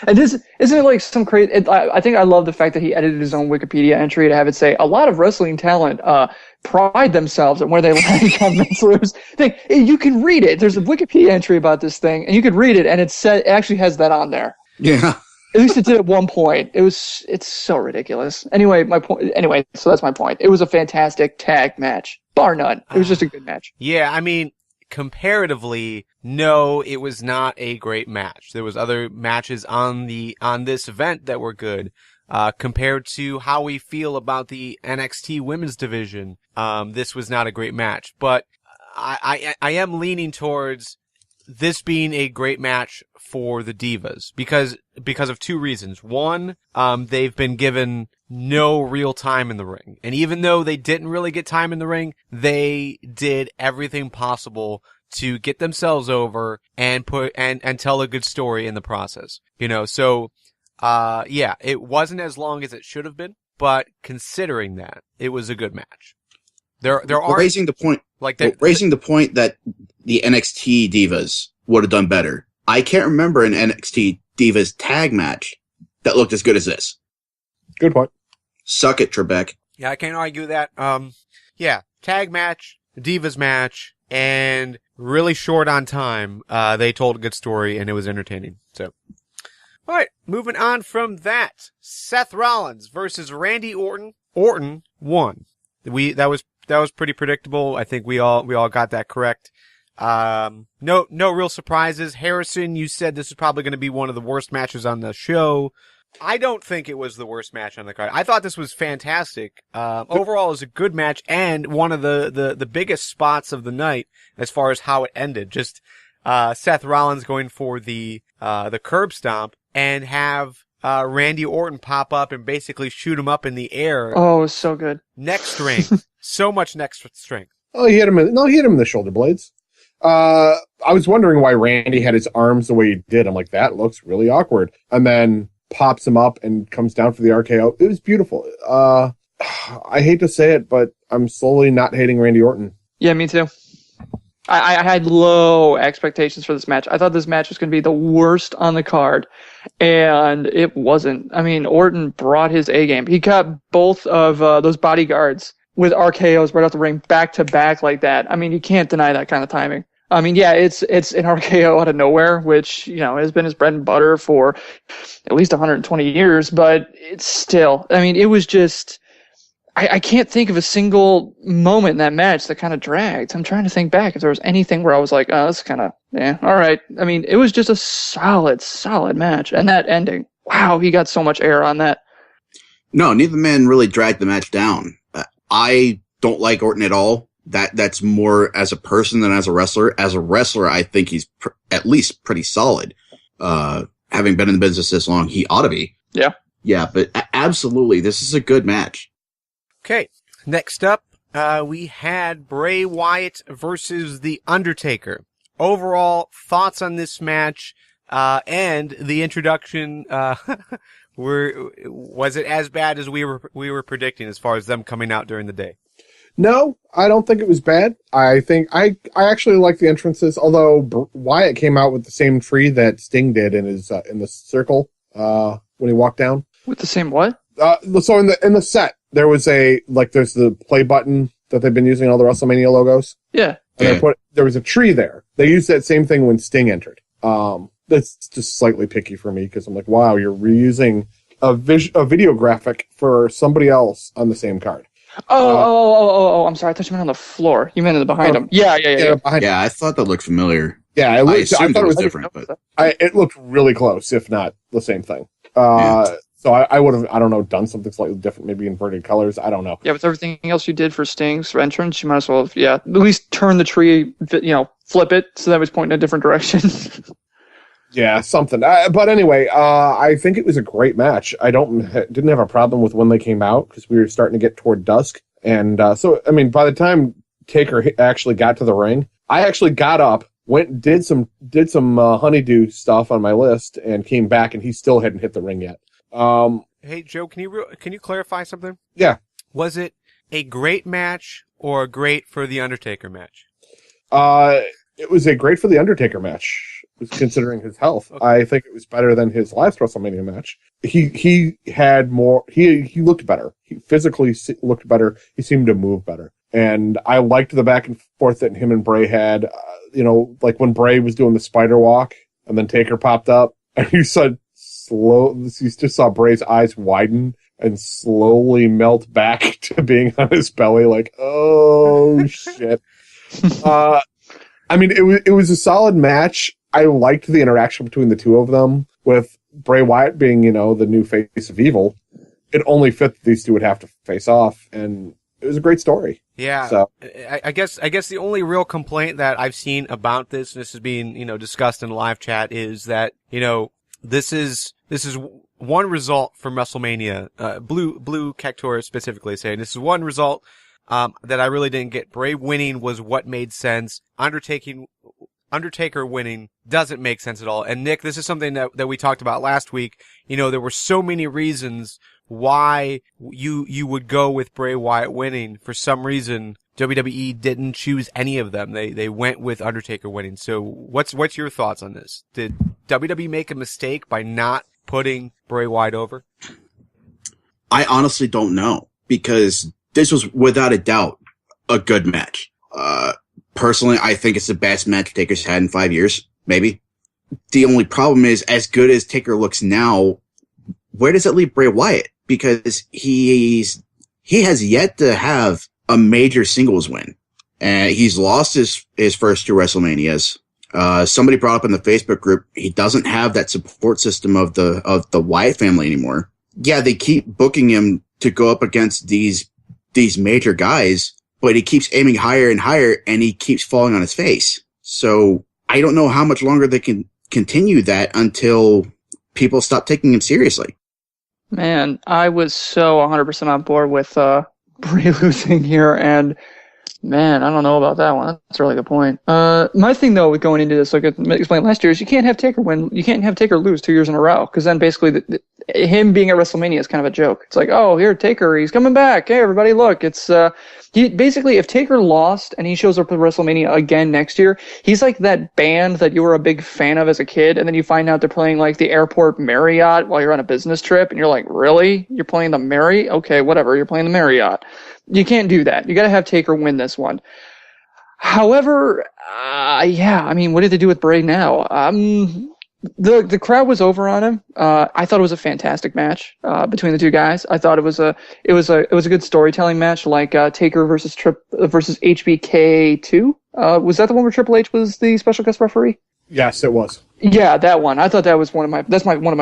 And isn't it like some crazy... I think I love the fact that he edited his own Wikipedia entry to have it say, a lot of wrestling talent pride themselves on where they rank on wrestlers. You can read it. There's a Wikipedia entry about this thing, and you could read it, and it actually has that on there. Yeah. At least it did at one point. It's so ridiculous. Anyway, so that's my point. It was a fantastic tag match. Bar none. It was just a good match. Yeah, I mean, comparatively, no, it was not a great match. There was other matches on this event that were good. Compared to how we feel about the NXT women's division, this was not a great match. But I am leaning towards this being a great match for the Divas because of two reasons. One, they've been given no real time in the ring. And even though they didn't really get time in the ring, they did everything possible to get themselves over and tell a good story in the process. So yeah, it wasn't as long as it should have been, but considering that, it was a good match. There are raising the point that the NXT Divas would have done better. I can't remember an NXT Divas tag match that looked as good as this. Good point. Suck it, Trebek. Yeah, I can't argue that. Yeah, tag match, Divas match, and really short on time. They told a good story and it was entertaining. So. All right, moving on from that, Seth Rollins versus Randy Orton. Orton won. That was pretty predictable. I think we all got that correct. No real surprises. Harrison, you said this is probably going to be one of the worst matches on the show. I don't think it was the worst match on the card. I thought this was fantastic. Overall, it was a good match and one of the biggest spots of the night as far as how it ended. Just Seth Rollins going for the curb stomp. And have Randy Orton pop up and basically shoot him up in the air. Oh, it was so good. Neck strength. So much neck strength. Oh, he hit him in the shoulder blades. I was wondering why Randy had his arms the way he did. I'm like, that looks really awkward. And then pops him up and comes down for the RKO. It was beautiful. I hate to say it, but I'm slowly not hating Randy Orton. Yeah, me too. I had low expectations for this match. I thought this match was going to be the worst on the card, and it wasn't. I mean, Orton brought his A game. He got both of those bodyguards with RKOs right off the ring back to back like that. I mean, you can't deny that kind of timing. I mean, yeah, it's an RKO out of nowhere, which, has been his bread and butter for at least 120 years, but it's still, I mean, it was just... I can't think of a single moment in that match that kind of dragged. I'm trying to think back if there was anything where I was like, oh, that's kind of, all right. I mean, it was just a solid match. And that ending, wow, he got so much air on that. No, neither man really dragged the match down. I don't like Orton at all. That's more as a person than as a wrestler. As a wrestler, I think he's at least pretty solid. Having been in the business this long, he ought to be. Yeah. Yeah, but absolutely, this is a good match. Okay, next up, we had Bray Wyatt versus The Undertaker. Overall, thoughts on this match, and the introduction, was it as bad as we were predicting as far as them coming out during the day? No, I don't think it was bad. I think I actually like the entrances, although Wyatt came out with the same tree that Sting did in his, in the circle, when he walked down. With the same what? So in the set, there was there's the play button that they've been using in all the WrestleMania logos. Yeah. And there was a tree there. They used that same thing when Sting entered. That's just slightly picky for me because I'm like, wow, you're reusing a video graphic for somebody else on the same card. Oh, I'm sorry. I thought you meant on the floor. You meant in the behind him. Yeah. Yeah, I thought that looked familiar. Yeah, I thought it was different, but it looked really close, if not the same thing. So I would have, I don't know, done something slightly different, maybe inverted colors. I don't know. Yeah, with everything else you did for Sting's entrance, you might as well have, at least turn the tree, flip it so that it was pointing in a different direction. Yeah, something. But anyway, I think it was a great match. I didn't have a problem with when they came out because we were starting to get toward dusk. And so, I mean, by the time Taker actually got to the ring, I actually got up, went, did some honeydew stuff on my list, and came back, and he still hadn't hit the ring yet. Hey, Joe, can you clarify something? Yeah. Was it a great match or a great for the Undertaker match? It was a great for the Undertaker match, considering his health. Okay. I think it was better than his last WrestleMania match. He had more. He looked better. He physically looked better. He seemed to move better, and I liked the back and forth that him and Bray had. Like when Bray was doing the spider walk, and then Taker popped up, and you just saw Bray's eyes widen and slowly melt back to being on his belly, like, oh shit. I mean, it was a solid match. I liked the interaction between the two of them, with Bray Wyatt being, the new face of evil. It only fit that these two would have to face off, and it was a great story. Yeah. So I guess the only real complaint that I've seen about this, and this is being, discussed in live chat, is that, this is one result from WrestleMania. Blue Cactor specifically saying this is one result that I really didn't get. Bray winning was what made sense. Undertaker winning doesn't make sense at all. And Nick, this is something that we talked about last week. There were so many reasons why you would go with Bray Wyatt winning. For some reason, WWE didn't choose any of them. They went with Undertaker winning. So what's your thoughts on this? Did WWE make a mistake by not putting Bray Wyatt over? I honestly don't know, because this was without a doubt a good match. Personally, I think it's the best match Taker's had in 5 years, maybe. The only problem is, as good as Taker looks now, where does it leave Bray Wyatt? Because he has yet to have a major singles win. And he's lost his first two WrestleManias. Somebody brought up in the Facebook group, he doesn't have that support system of the Wyatt family anymore. Yeah, they keep booking him to go up against these major guys, but he keeps aiming higher and higher, and he keeps falling on his face. So I don't know how much longer they can continue that until people stop taking him seriously. Man, I was so 100% on board with Bray losing here, and man, I don't know about that one. That's a really good point. My thing though with going into this, like I explained last year, is you can't have Taker lose 2 years in a row, because then basically him being at WrestleMania is kind of a joke. It's like, oh, here, Taker, he's coming back. Hey, everybody, look. It's basically, if Taker lost and he shows up at WrestleMania again next year, he's like that band that you were a big fan of as a kid, and then you find out they're playing like the airport Marriott while you're on a business trip, and you're like, really? You're playing the Marriott? Okay, whatever. You're playing the Marriott. You can't do that. You got to have Taker win this one. However, I mean, what did they do with Bray now? The crowd was over on him. I thought it was a fantastic match between the two guys. I thought it was a good storytelling match, like Taker versus HBK 2. Was that the one where Triple H was the special guest referee? Yes, it was. Yeah, that one. I thought that was one of my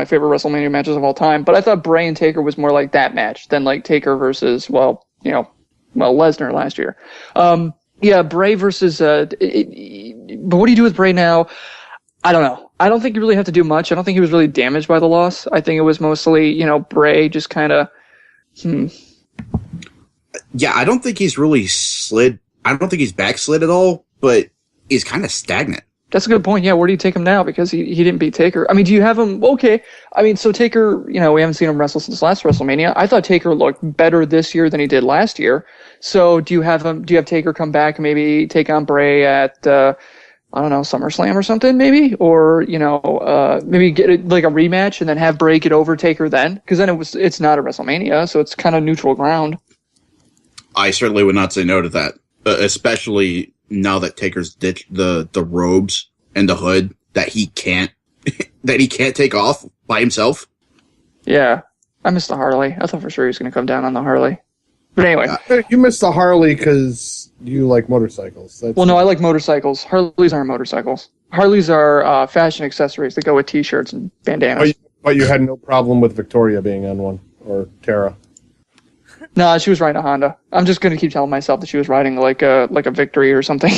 favorite WrestleMania matches of all time. But I thought Bray and Taker was more like that match than like Taker versus Lesnar last year. Bray versus. But what do you do with Bray now? I don't know. I don't think you really have to do much. I don't think he was really damaged by the loss. I think it was mostly, Bray just kind of. Yeah, I don't think he's really slid. I don't think he's backslid at all, but he's kind of stagnant. That's a good point. Yeah, where do you take him now? Because he didn't beat Taker. I mean, do you have him? Okay. I mean, so Taker, we haven't seen him wrestle since last WrestleMania. I thought Taker looked better this year than he did last year. So do you have Taker come back and maybe take on Bray at, I don't know, SummerSlam or something maybe? Or, maybe get a rematch and then have Bray get over Taker then? Because then it's not a WrestleMania, so it's kind of neutral ground. I certainly would not say no to that, especially now that Taker's ditched the robes and the hood that he can't take off by himself. Yeah, I missed the Harley. I thought for sure he was going to come down on the Harley. But anyway. You missed the Harley because you like motorcycles. No, I like motorcycles. Harleys aren't motorcycles. Harleys are fashion accessories that go with T-shirts and bandanas. But you had no problem with Victoria being on one, or Tara. No, she was riding a Honda. I'm just going to keep telling myself that she was riding like a Victory or something.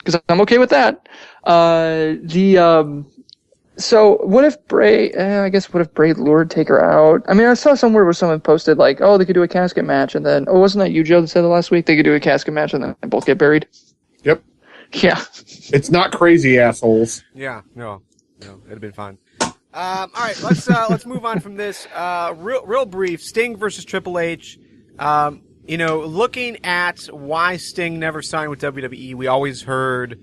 because I'm okay with that. So what if Bray? I guess what if Bray lured Taker out? I mean, I saw somewhere where someone posted like, "Oh, they could do a casket match," and then, wasn't that you, Joe, that said it last week? They could do a casket match and then both get buried. Yep. Yeah. It's not crazy, assholes. Yeah. No, it'd have been fun. All right, let's move on from this. Real brief. Sting versus Triple H. Looking at why Sting never signed with WWE, we always heard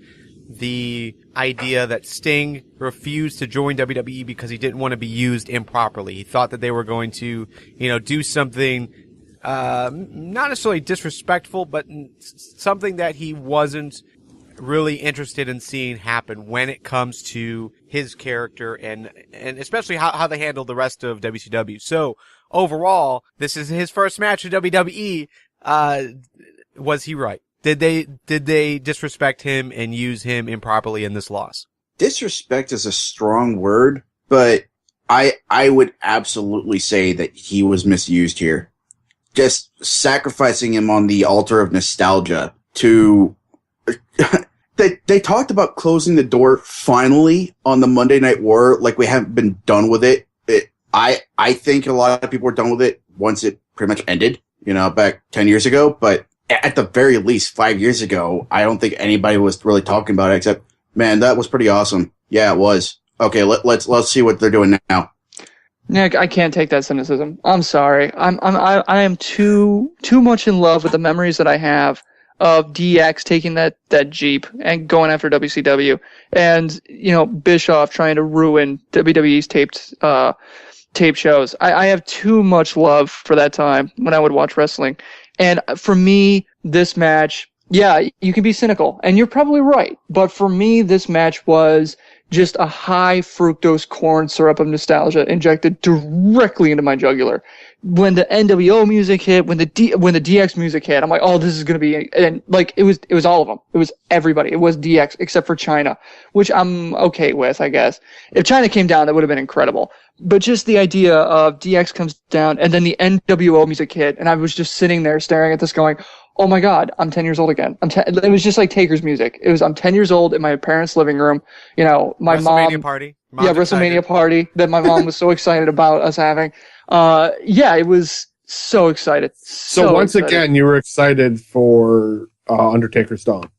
the idea that Sting refused to join WWE because he didn't want to be used improperly. He thought that they were going to, do something, not necessarily disrespectful, but something that he wasn't really interested in seeing happen when it comes to his character and especially how they handled the rest of WCW. So overall, this is his first match with WWE. Was he right? Did they disrespect him and use him improperly in this loss? Disrespect is a strong word, but I would absolutely say that he was misused here. Just sacrificing him on the altar of nostalgia to they talked about closing the door finally on the Monday Night War, like we haven't been done with it. I think a lot of people were done with it once it pretty much ended, back 10 years ago, but at the very least 5 years ago, I don't think anybody was really talking about it except, man, that was pretty awesome. Yeah, it was. Okay, let's see what they're doing now. Nick, I can't take that cynicism. I'm sorry. I am too much in love with the memories that I have of DX taking that Jeep and going after WCW, and Bischoff trying to ruin WWE's tape shows. I have too much love for that time when I would watch wrestling. And for me, this match, yeah, you can be cynical, and you're probably right. But for me, this match was just a high fructose corn syrup of nostalgia injected directly into my jugular. When the NWO music hit, when the DX music hit, I'm like, oh, this is gonna be, and like it was all of them. It was everybody. It was DX except for China, which I'm okay with, I guess. If China came down, that would have been incredible. But just the idea of DX comes down and then the NWO music hit, and I was just sitting there staring at this going, oh my God, I'm 10 years old again. It was just like Taker's music. I'm 10 years old in my parents' living room. My WrestleMania party. WrestleMania party that my mom was so excited about us having. It was so excited. So once again, you were excited for Undertaker's Dawn.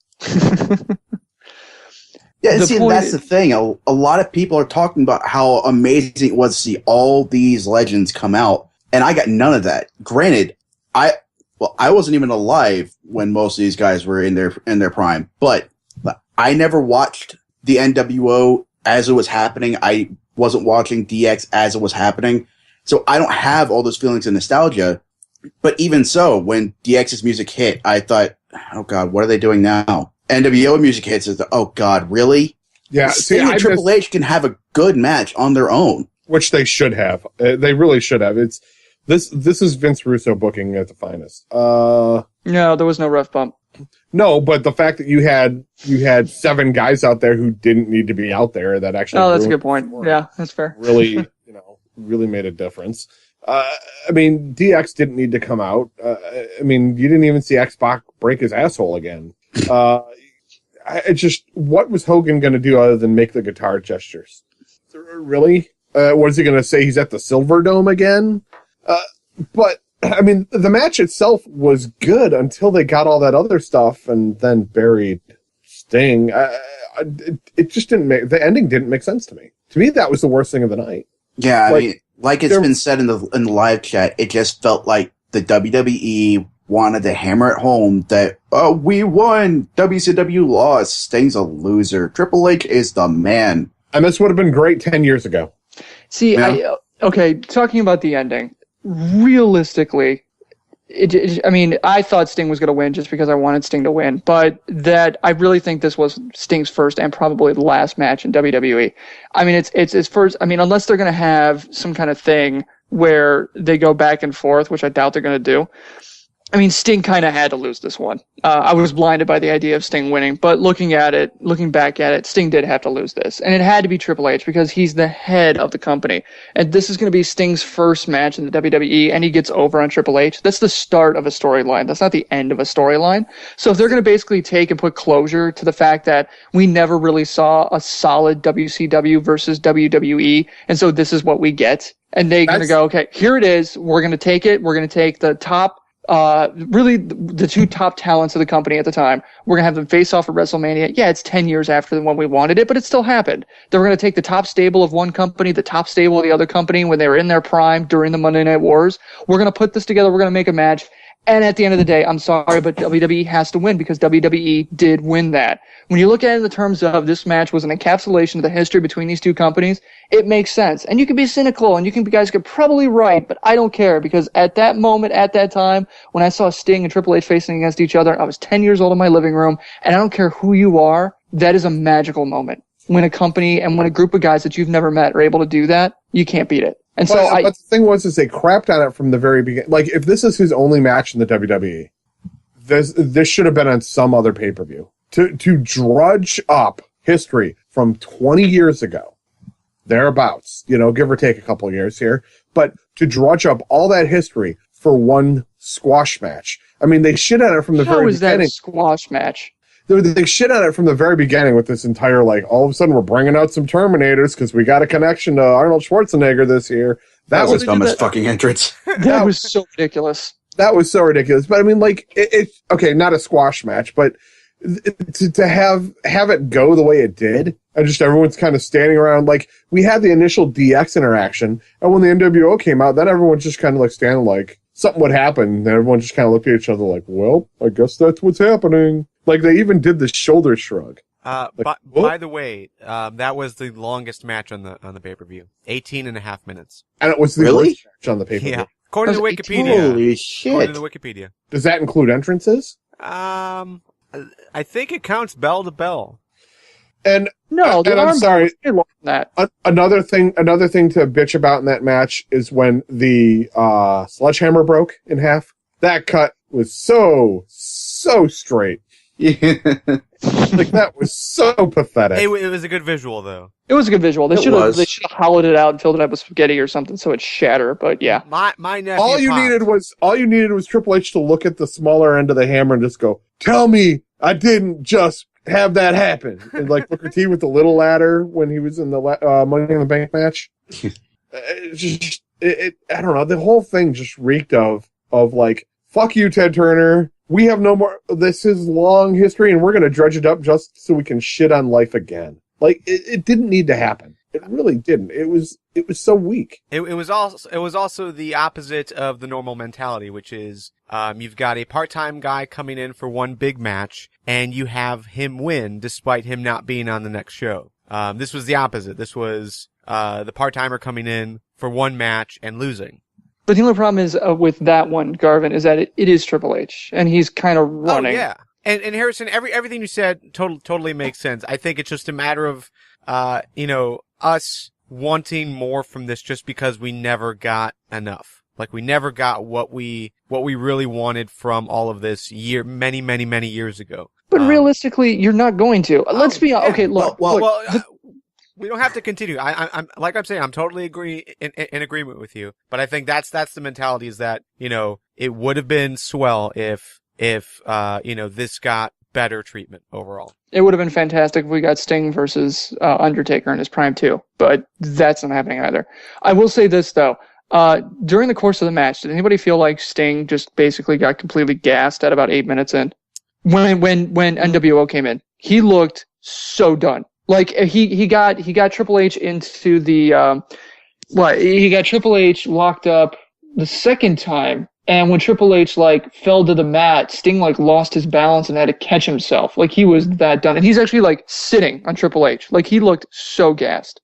Yeah, that's the thing. A lot of people are talking about how amazing it was to see all these legends come out, and I got none of that. Granted, I wasn't even alive when most of these guys were in their prime, but I never watched the NWO as it was happening. I wasn't watching DX as it was happening, so I don't have all those feelings of nostalgia. But even so, when DX's music hit, I thought, oh God, what are they doing now? NWO music hits, oh God, really? Yeah, Sting and Triple H can have a good match on their own. Which they should have. They really should have. This is Vince Russo booking at the finest. No, there was no ref bump. No, but the fact that you had 7 guys out there who didn't need to be out there that actually. Oh, that's a good point. Yeah, that's fair. Really, really made a difference. DX didn't need to come out. You didn't even see X-Pac break his asshole again. What was Hogan going to do other than make the guitar gestures? Really? What is he going to say? He's at the Silver Dome again? But the match itself was good until they got all that other stuff and then buried Sting. It just didn't the ending didn't make sense to me. To me, that was the worst thing of the night. Yeah, like it's been said in the live chat, it just felt like the WWE wanted to hammer it home that, oh, we won, WCW lost, Sting's a loser, Triple H is the man. And this would have been great 10 years ago. See, yeah. Talking about the ending, realistically, I thought Sting was going to win just because I wanted Sting to win, but that I really think this was Sting's first and probably the last match in WWE. It's his first, unless they're going to have some kind of thing where they go back and forth, which I doubt they're going to do. I mean, Sting kind of had to lose this one. I was blinded by the idea of Sting winning, but looking back at it, Sting did have to lose this. And it had to be Triple H because he's the head of the company. And this is going to be Sting's first match in the WWE, and he gets over on Triple H. That's the start of a storyline. That's not the end of a storyline. So if they're going to basically take and put closure to the fact that we never really saw a solid WCW versus WWE, and so this is what we get, and they're going to go, okay, here it is. We're going to take it. We're going to take the top really the two top talents of the company at the time. We're going to have them face off at WrestleMania. Yeah, it's 10 years after the one we wanted it, but it still happened. They were going to take the top stable of one company, the top stable of the other company when they were in their prime during the Monday Night Wars. We're going to put this together. We're going to make a match. And at the end of the day, I'm sorry, but WWE has to win because WWE did win that. When you look at it in the terms of this match was an encapsulation of the history between these two companies, it makes sense. And you can be cynical and you guys could probably right, but I don't care because at that moment, at that time, when I saw Sting and Triple H facing against each other, I was 10 years old in my living room, and I don't care who you are, that is a magical moment. When a company and when a group of guys that you've never met are able to do that, you can't beat it. And but the thing was, is they crapped on it from the very beginning. Like, if this is his only match in the WWE, this should have been on some other pay-per-view. To drudge up history from 20 years ago, thereabouts, give or take a couple of years here, but to drudge up all that history for one squash match. I mean, they shit on it from the very beginning. How is that a squash match? They shit on it from the very beginning with this entire, like, all of a sudden we're bringing out some Terminators because we got a connection to Arnold Schwarzenegger this year. That was the dumbest fucking entrance. That was so ridiculous. That was so ridiculous. But I mean, like, it's okay, not a squash match, but to have it go the way it did, and just everyone's kind of standing around, like, we had the initial DX interaction, and when the NWO came out, then everyone's just kind of like standing like something would happen, and everyone just kind of looked at each other like, well, I guess that's what's happening. Like, they even did the shoulder shrug. By the way, that was the longest match on the pay-per-view. 18.5 minutes. And it was the worst match on the pay-per-view. Yeah. According to Wikipedia. Holy shit. According to Wikipedia. Does that include entrances? I think it counts bell to bell. And no, and I'm sorry. That. Another thing to bitch about in that match is when the sledgehammer broke in half. That cut was so straight. Yeah. Like, that was so pathetic. It was a good visual, though. It was a good visual. They should have hollowed it out and filled it up with spaghetti or something so it'd shatter. But yeah, my nephew. All you needed was Triple H to look at the smaller end of the hammer and just go, "Tell me I didn't just have that happen." And like Booker T with the little ladder when he was in the Money in the Bank match. I don't know. The whole thing just reeked of like, fuck you, Ted Turner. We have no more. This is long history, and we're going to dredge it up just so we can shit on life again. Like, it didn't need to happen. It really didn't. It was so weak. It was also the opposite of the normal mentality, which is you've got a part-time guy coming in for one big match, and you have him win despite him not being on the next show. This was the opposite. This was the part-timer coming in for one match and losing. But the only problem is with that one, Garvin, is that it is Triple H, and he's kind of running. Oh, yeah. And Harrison, everything you said totally makes sense. I think it's just a matter of, us wanting more from this just because we never got enough. Like, we never got what we really wanted from all of this many, many, many years ago. But realistically, you're not going to. Let's be honest. Okay, look. We don't have to continue. I'm like I'm saying, I'm totally in agreement with you. But I think that's the mentality, is that, it would have been swell if this got better treatment overall. It would have been fantastic if we got Sting versus Undertaker in his prime too. But that's not happening either. I will say this though. During the course of the match, did anybody feel like Sting just basically got completely gassed at about 8 minutes in? When NWO came in, he looked so done. Like, he got Triple H into the he got Triple H locked up the second time, and when Triple H fell to the mat, Sting lost his balance and had to catch himself. Like, he was that done, and he's actually sitting on Triple H. Like, he looked so gassed.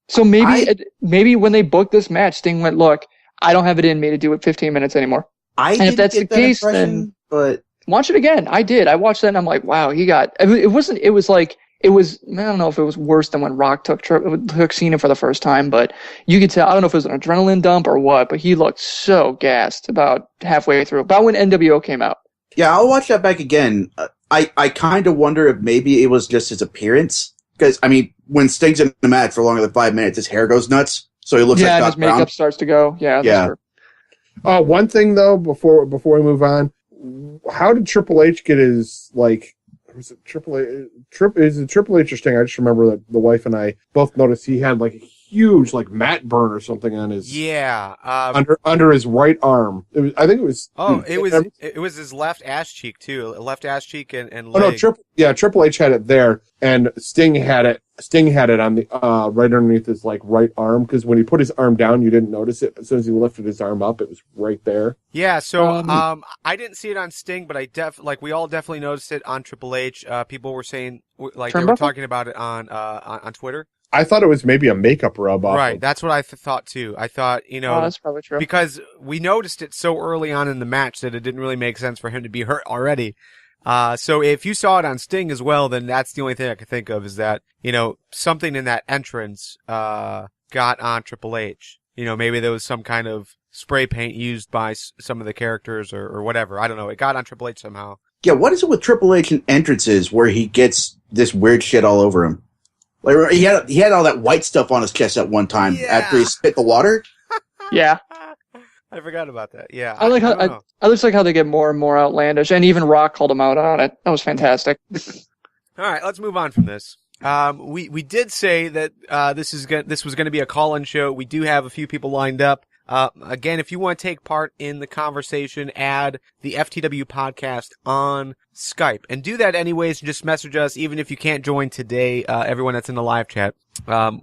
So maybe when they booked this match, Sting went, "Look, I don't have it in me to do it 15 minutes anymore." And if that's the case, then but watch it again. I did. I watched that and I'm like, wow, he got. It was like it was, I don't know if it was worse than when Rock took Cena for the first time, but you could tell, I don't know if it was an adrenaline dump or what, but he looked so gassed about halfway through, about when NWO came out. Yeah, I'll watch that back again. I kind of wonder if maybe it was just his appearance. Because, I mean, when Sting's in the match for longer than 5 minutes, his hair goes nuts. So he looks like Doc Brown. His makeup starts to go. Yeah. That's true. One thing, though, before we move on, how did Triple H get his, like, was it Triple H? Is it Triple H or Sting? I just remember that the wife and I both noticed he had, like, a huge, like, mat burn or something on his under his right arm. It was his left ass cheek too, left ass cheek and leg. Oh no, Triple H had it there, and Sting had it on the right underneath his like right arm, because when he put his arm down, you didn't notice it. As soon as he lifted his arm up, it was right there. Yeah, so I didn't see it on Sting, but we all definitely noticed it on Triple H. People were saying they were talking about it on Twitter. I thought it was maybe a makeup rub off. Right, that's what I thought too. I thought, that's probably true. Because we noticed it so early on in the match that it didn't really make sense for him to be hurt already. So if you saw it on Sting as well, then that's the only thing I could think of, is that, something in that entrance, got on Triple H. Maybe there was some kind of spray paint used by some of the characters or whatever. I don't know. It got on Triple H somehow. Yeah, what is it with Triple H and entrances where he gets this weird shit all over him? Like, he had all that white stuff on his chest at one time after he spit the water. Yeah. I forgot about that. Yeah. I just like how they get more and more outlandish, and even Rock called him out on it. That was fantastic. All right, let's move on from this. We did say that this was going to be a call-in show. We do have a few people lined up. Again, if you want to take part in the conversation, add the FTW podcast on Skype, and do that anyways. Just message us, even if you can't join today. Everyone that's in the live chat,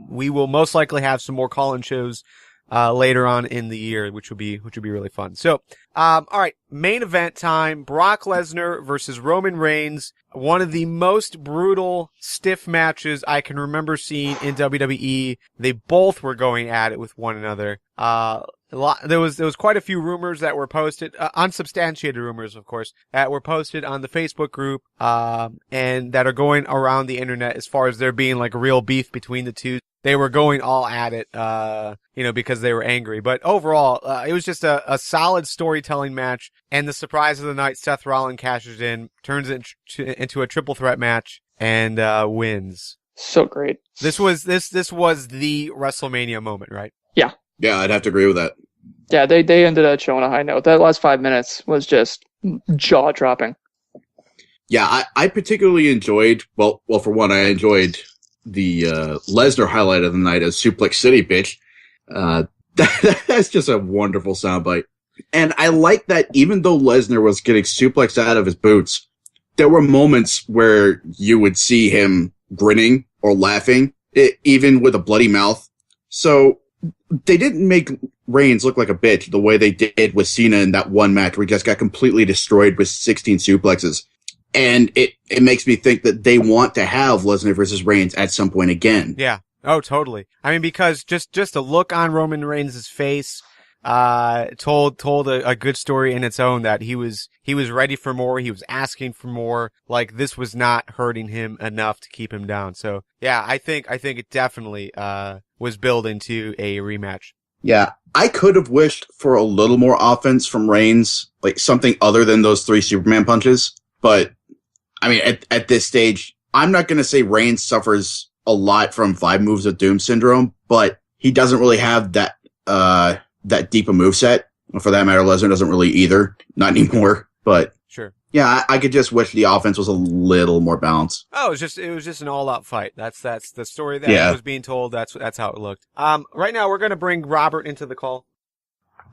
we will most likely have some more call-in shows later on in the year, which would be really fun. So, all right, main event time: Brock Lesnar versus Roman Reigns. One of the most brutal, stiff matches I can remember seeing in WWE. They both were going at it with one another. There was quite a few rumors that were posted, unsubstantiated rumors, of course, that were posted on the Facebook group, and that are going around the internet as far as there being like real beef between the two. They were going all at it, because they were angry. But overall, it was just a solid storytelling match. And the surprise of the night, Seth Rollins cashes in, turns it into a triple threat match, and wins. So great. This was the WrestleMania moment, right? Yeah. Yeah, I'd have to agree with that. Yeah, they ended that show on a high note. That last 5 minutes was just jaw dropping. Yeah, I particularly enjoyed. Well, for one, I enjoyed the Lesnar highlight of the night as Suplex City, bitch. That's just a wonderful soundbite. And I like that even though Lesnar was getting suplexed out of his boots, there were moments where you would see him grinning or laughing, even with a bloody mouth. So they didn't make Reigns look like a bitch the way they did with Cena in that one match where he just got completely destroyed with 16 suplexes. And it makes me think that they want to have Lesnar versus Reigns at some point again. Yeah. Oh, totally. I mean, because just a look on Roman Reigns' face, told a good story in its own, that he was ready for more. He was asking for more. Like, this was not hurting him enough to keep him down. So yeah, I think it definitely, was building to a rematch. Yeah. I could have wished for a little more offense from Reigns, like something other than those 3 Superman punches. But I mean, at this stage, I'm not going to say Reigns suffers a lot from 5 moves of doom syndrome, but he doesn't really have that deep a moveset. For that matter, Lesnar doesn't really either. Not anymore. But sure. Yeah, I could just wish the offense was a little more balanced. Oh, it was just an all-out fight. That's the story that was being told. That's how it looked. Right now we're going to bring Robert into the call.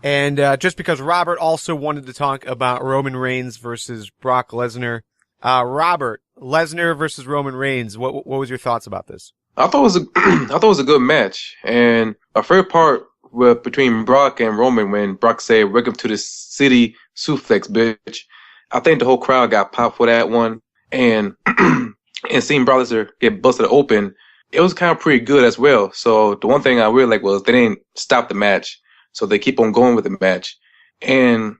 And just because Robert also wanted to talk about Roman Reigns versus Brock Lesnar. Robert, Lesnar versus Roman Reigns. What was your thoughts about this? I thought it was a good match, and a fair part between Brock and Roman when Brock said, "Welcome to the city, suplex, bitch." I think the whole crowd got popped for that one, and seeing Brock Lesnar get busted open, it was kind of pretty good as well. So the one thing I really like was they didn't stop the match, so they keep on going with the match, and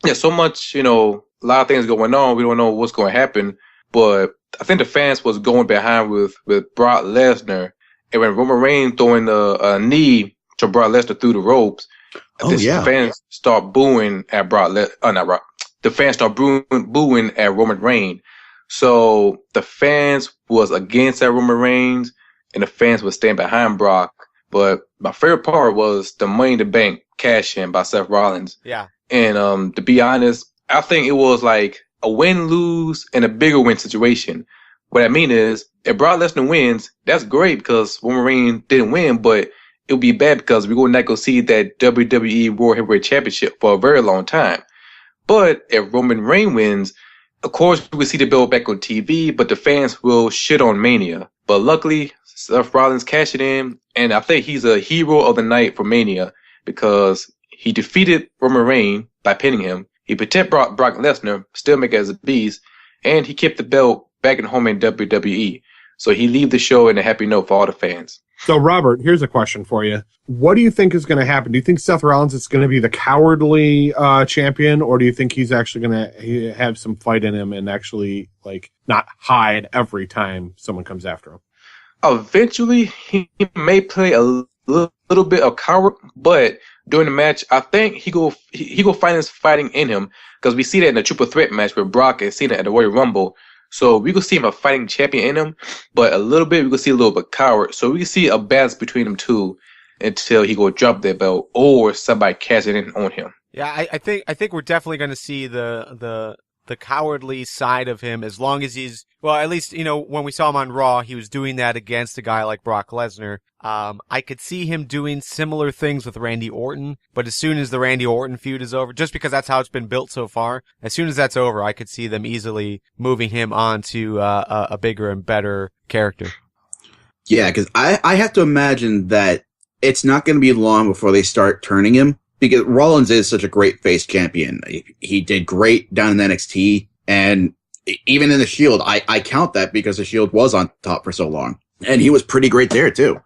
yeah, so much, a lot of things going on. We don't know what's going to happen, but I think the fans was going behind with Brock Lesnar, and when Roman Reigns throwing a knee to Brock Lesnar through the ropes, the fans start booing at Brock Lesnar. Not Brock. The fans start booing at Roman Reigns. So the fans was against that Roman Reigns, and the fans would stand behind Brock. But my favorite part was the Money in the Bank cash in by Seth Rollins. Yeah. And to be honest, I think it was like a win-lose and a bigger win situation. What I mean is, if Brock Lesnar wins, that's great because Roman Reigns didn't win, but it would be bad because we're going to not go see that WWE World Heavyweight Championship for a very long time. But if Roman Reigns wins, of course, we will see the belt back on TV, but the fans will shit on Mania. But luckily, Seth Rollins cashed it in, and I think he's a hero of the night for Mania because he defeated Roman Reigns by pinning him. He protected Brock Lesnar, still make it as a beast, and he kept the belt back at home in WWE. So he leave the show in a happy note for all the fans. So, Robert, here's a question for you. What do you think is going to happen? Do you think Seth Rollins is going to be the cowardly champion, or do you think he's actually going to have some fight in him and actually, like, not hide every time someone comes after him? Eventually, he may play a little bit of coward, but during the match, I think he go find his fighting in him because we see that in the triple threat match with Brock and Cena at the Royal Rumble. So we could see him a fighting champion in him, but a little bit we could see a little bit coward. So we can see a balance between them two until he go drop that belt or somebody cash it in on him. Yeah, I think we're definitely going to see the cowardly side of him as long as he's, well, at least, you know, when we saw him on Raw, he was doing that against a guy like Brock Lesnar. I could see him doing similar things with Randy Orton, but as soon as the Randy Orton feud is over, just because that's how it's been built so far, as soon as that's over, I could see them easily moving him on to a bigger and better character. Yeah, because I have to imagine that it's not going to be long before they start turning him, because Rollins is such a great face champion. He did great down in NXT, and even in the Shield, I count that because the Shield was on top for so long, and he was pretty great there too.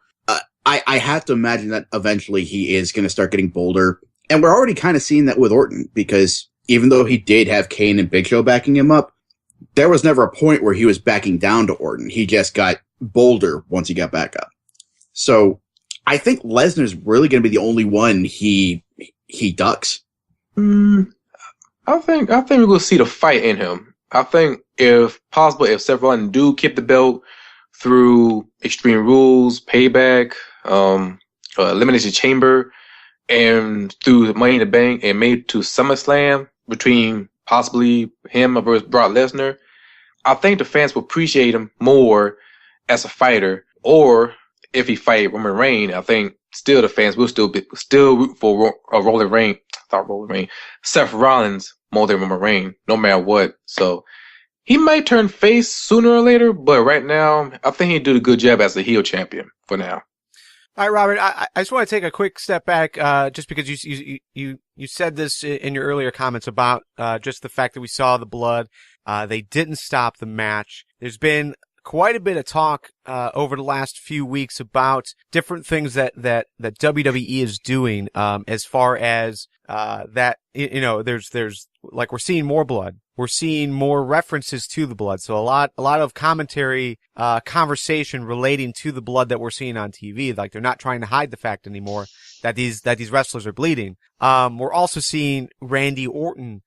I have to imagine that eventually he is going to start getting bolder, and we're already kind of seeing that with Orton, because even though he did have Kane and Big Show backing him up, there was never a point where he was backing down to Orton. He just got bolder once he got back up. So I think Lesnar's really going to be the only one he ducks. I think we're going to see the fight in him. I think if possible, if Seth Rollins do keep the belt through Extreme Rules, Payback, Elimination Chamber, and through Money in the Bank, and maybe to SummerSlam between possibly him versus Brock Lesnar, I think the fans will appreciate him more as a fighter. Or if he fight Roman Reigns, I think still the fans will still root for Seth Rollins more than Roman Reigns, no matter what. So he might turn face sooner or later, but right now, I think he'd do a good job as a heel champion for now. All right, Robert, I just want to take a quick step back, just because you said this in your earlier comments about, just the fact that we saw the blood. They didn't stop the match. There's been quite a bit of talk, over the last few weeks about different things that WWE is doing, as far as, that, you know, there's, like, we're seeing more blood. We're seeing more references to the blood. So a lot of commentary, conversation relating to the blood that we're seeing on TV. Like, they're not trying to hide the fact anymore that these wrestlers are bleeding. We're also seeing Randy Orton,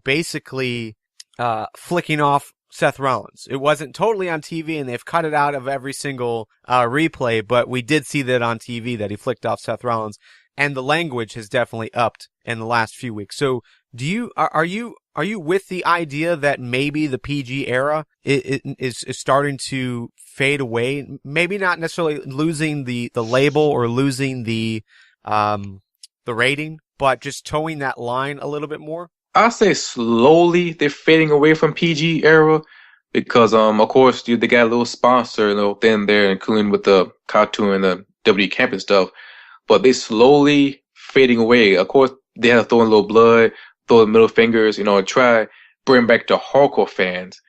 basically, flicking off Seth Rollins. It wasn't totally on TV, and they've cut it out of every single, replay, but we did see that on TV that he flicked off Seth Rollins. And the language has definitely upped in the last few weeks. So are you with the idea that maybe the PG era is starting to fade away? Maybe not necessarily losing the label or losing the rating, but just towing that line a little bit more? I say slowly they're fading away from PG era because, of course, they got a little sponsor, you know, then there, including with the cartoon and the WWE camp and stuff. But they slowly fading away. Of course, they have to throw in a little blood, throw the middle fingers, you know, and try bring back the hardcore fans.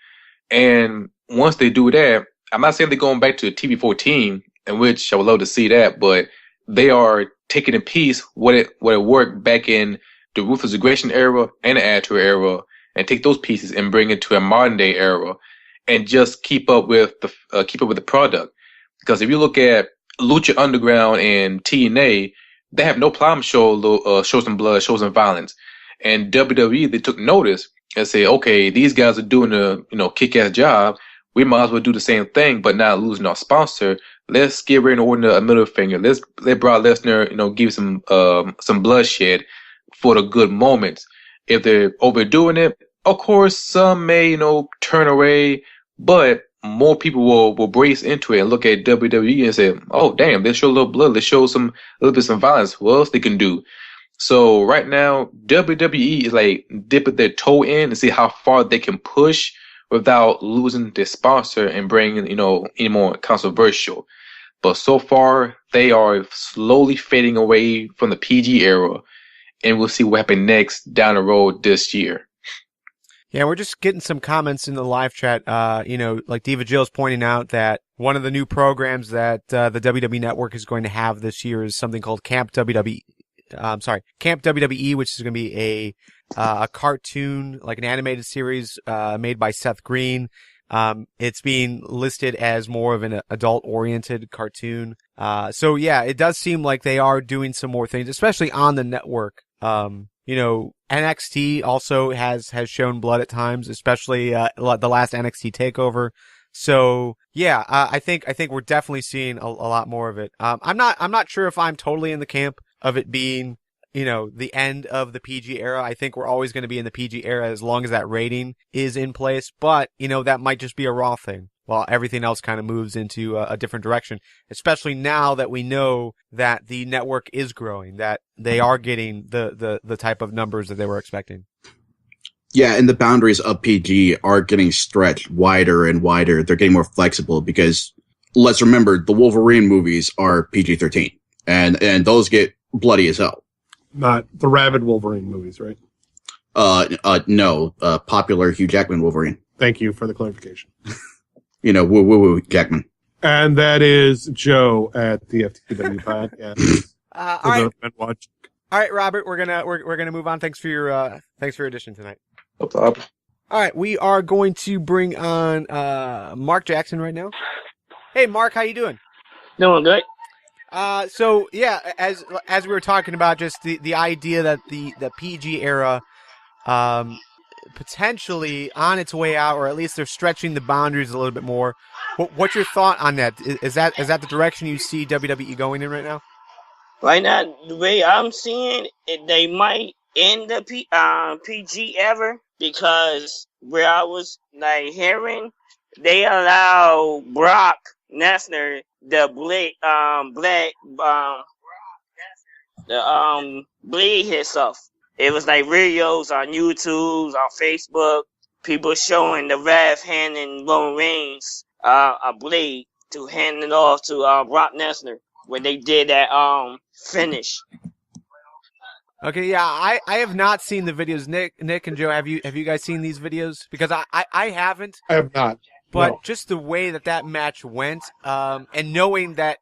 And once they do that, I'm not saying they're going back to TV 14, in which I would love to see that, but they are taking in piece what it worked back in the Ruthless Aggression era and the Attitude era, and take those pieces and bring it to a modern day era. and just keep up with the product. Because if you look at Lucha Underground and TNA, they have no problem show some blood, show some violence. And WWE, they took notice and said, okay, these guys are doing a kick-ass job. We might as well do the same thing, but not losing our sponsor. Let's give Randy Orton a middle finger. Let's let Brock Lesnar, give some bloodshed for the good moments. If they're overdoing it, of course, some may, turn away, but more people will brace into it and look at WWE and say, oh, damn, let's show a little blood. Let's show a little bit of some violence. What else they can do? So right now, WWE is like dipping their toe in and see how far they can push without losing their sponsor and bringing, any more controversial. But so far, they are slowly fading away from the PG era, and we'll see what happens next down the road this year. Yeah, we're just getting some comments in the live chat. Like Diva Jill's pointing out that one of the new programs that the WWE Network is going to have this year is something called Camp WWE. Camp WWE, which is going to be a cartoon, like an animated series made by Seth Green. It's being listed as more of an adult-oriented cartoon. So yeah, it does seem like they are doing some more things, especially on the network. NXT also has shown blood at times, especially the last NXT takeover. So yeah, I think we're definitely seeing a lot more of it. I'm not sure if I'm totally in the camp of it being, the end of the PG era. I think we're always going to be in the PG era as long as that rating is in place. But, that might just be a Raw thing while everything else kind of moves into a different direction, especially now that we know that the network is growing, that they are getting the type of numbers that they were expecting. Yeah, and the boundaries of PG are getting stretched wider and wider. They're getting more flexible because let's remember the Wolverine movies are PG-13 and those get bloody as hell. Not the Rabid Wolverine movies, right? No, popular Hugh Jackman Wolverine. Thank you for the clarification. Woo Jackman. And that is Joe at the FTW podcast. All right, Robert, we're gonna move on. Thanks for your addition tonight. No problem. All right, we are going to bring on Mark Jackson right now. Hey, Mark, how you doing? Doing good. So yeah, as we were talking about, just the idea that the PG era, potentially on its way out, or at least they're stretching the boundaries a little bit more. What's your thought on that? Is that the direction you see WWE going in right now? Right now, the way I'm seeing it, they might end the PG ever, because where I was hearing, they allow Brock Lesnar bleed himself. It was videos on YouTube, on Facebook, people showing the ref handing Roman Reigns a blade to hand it off to Brock Lesnar when they did that finish. Okay, yeah, I have not seen the videos. Nick and Joe, have you guys seen these videos? Because I haven't. I have not. But no. Just the way that match went, and knowing that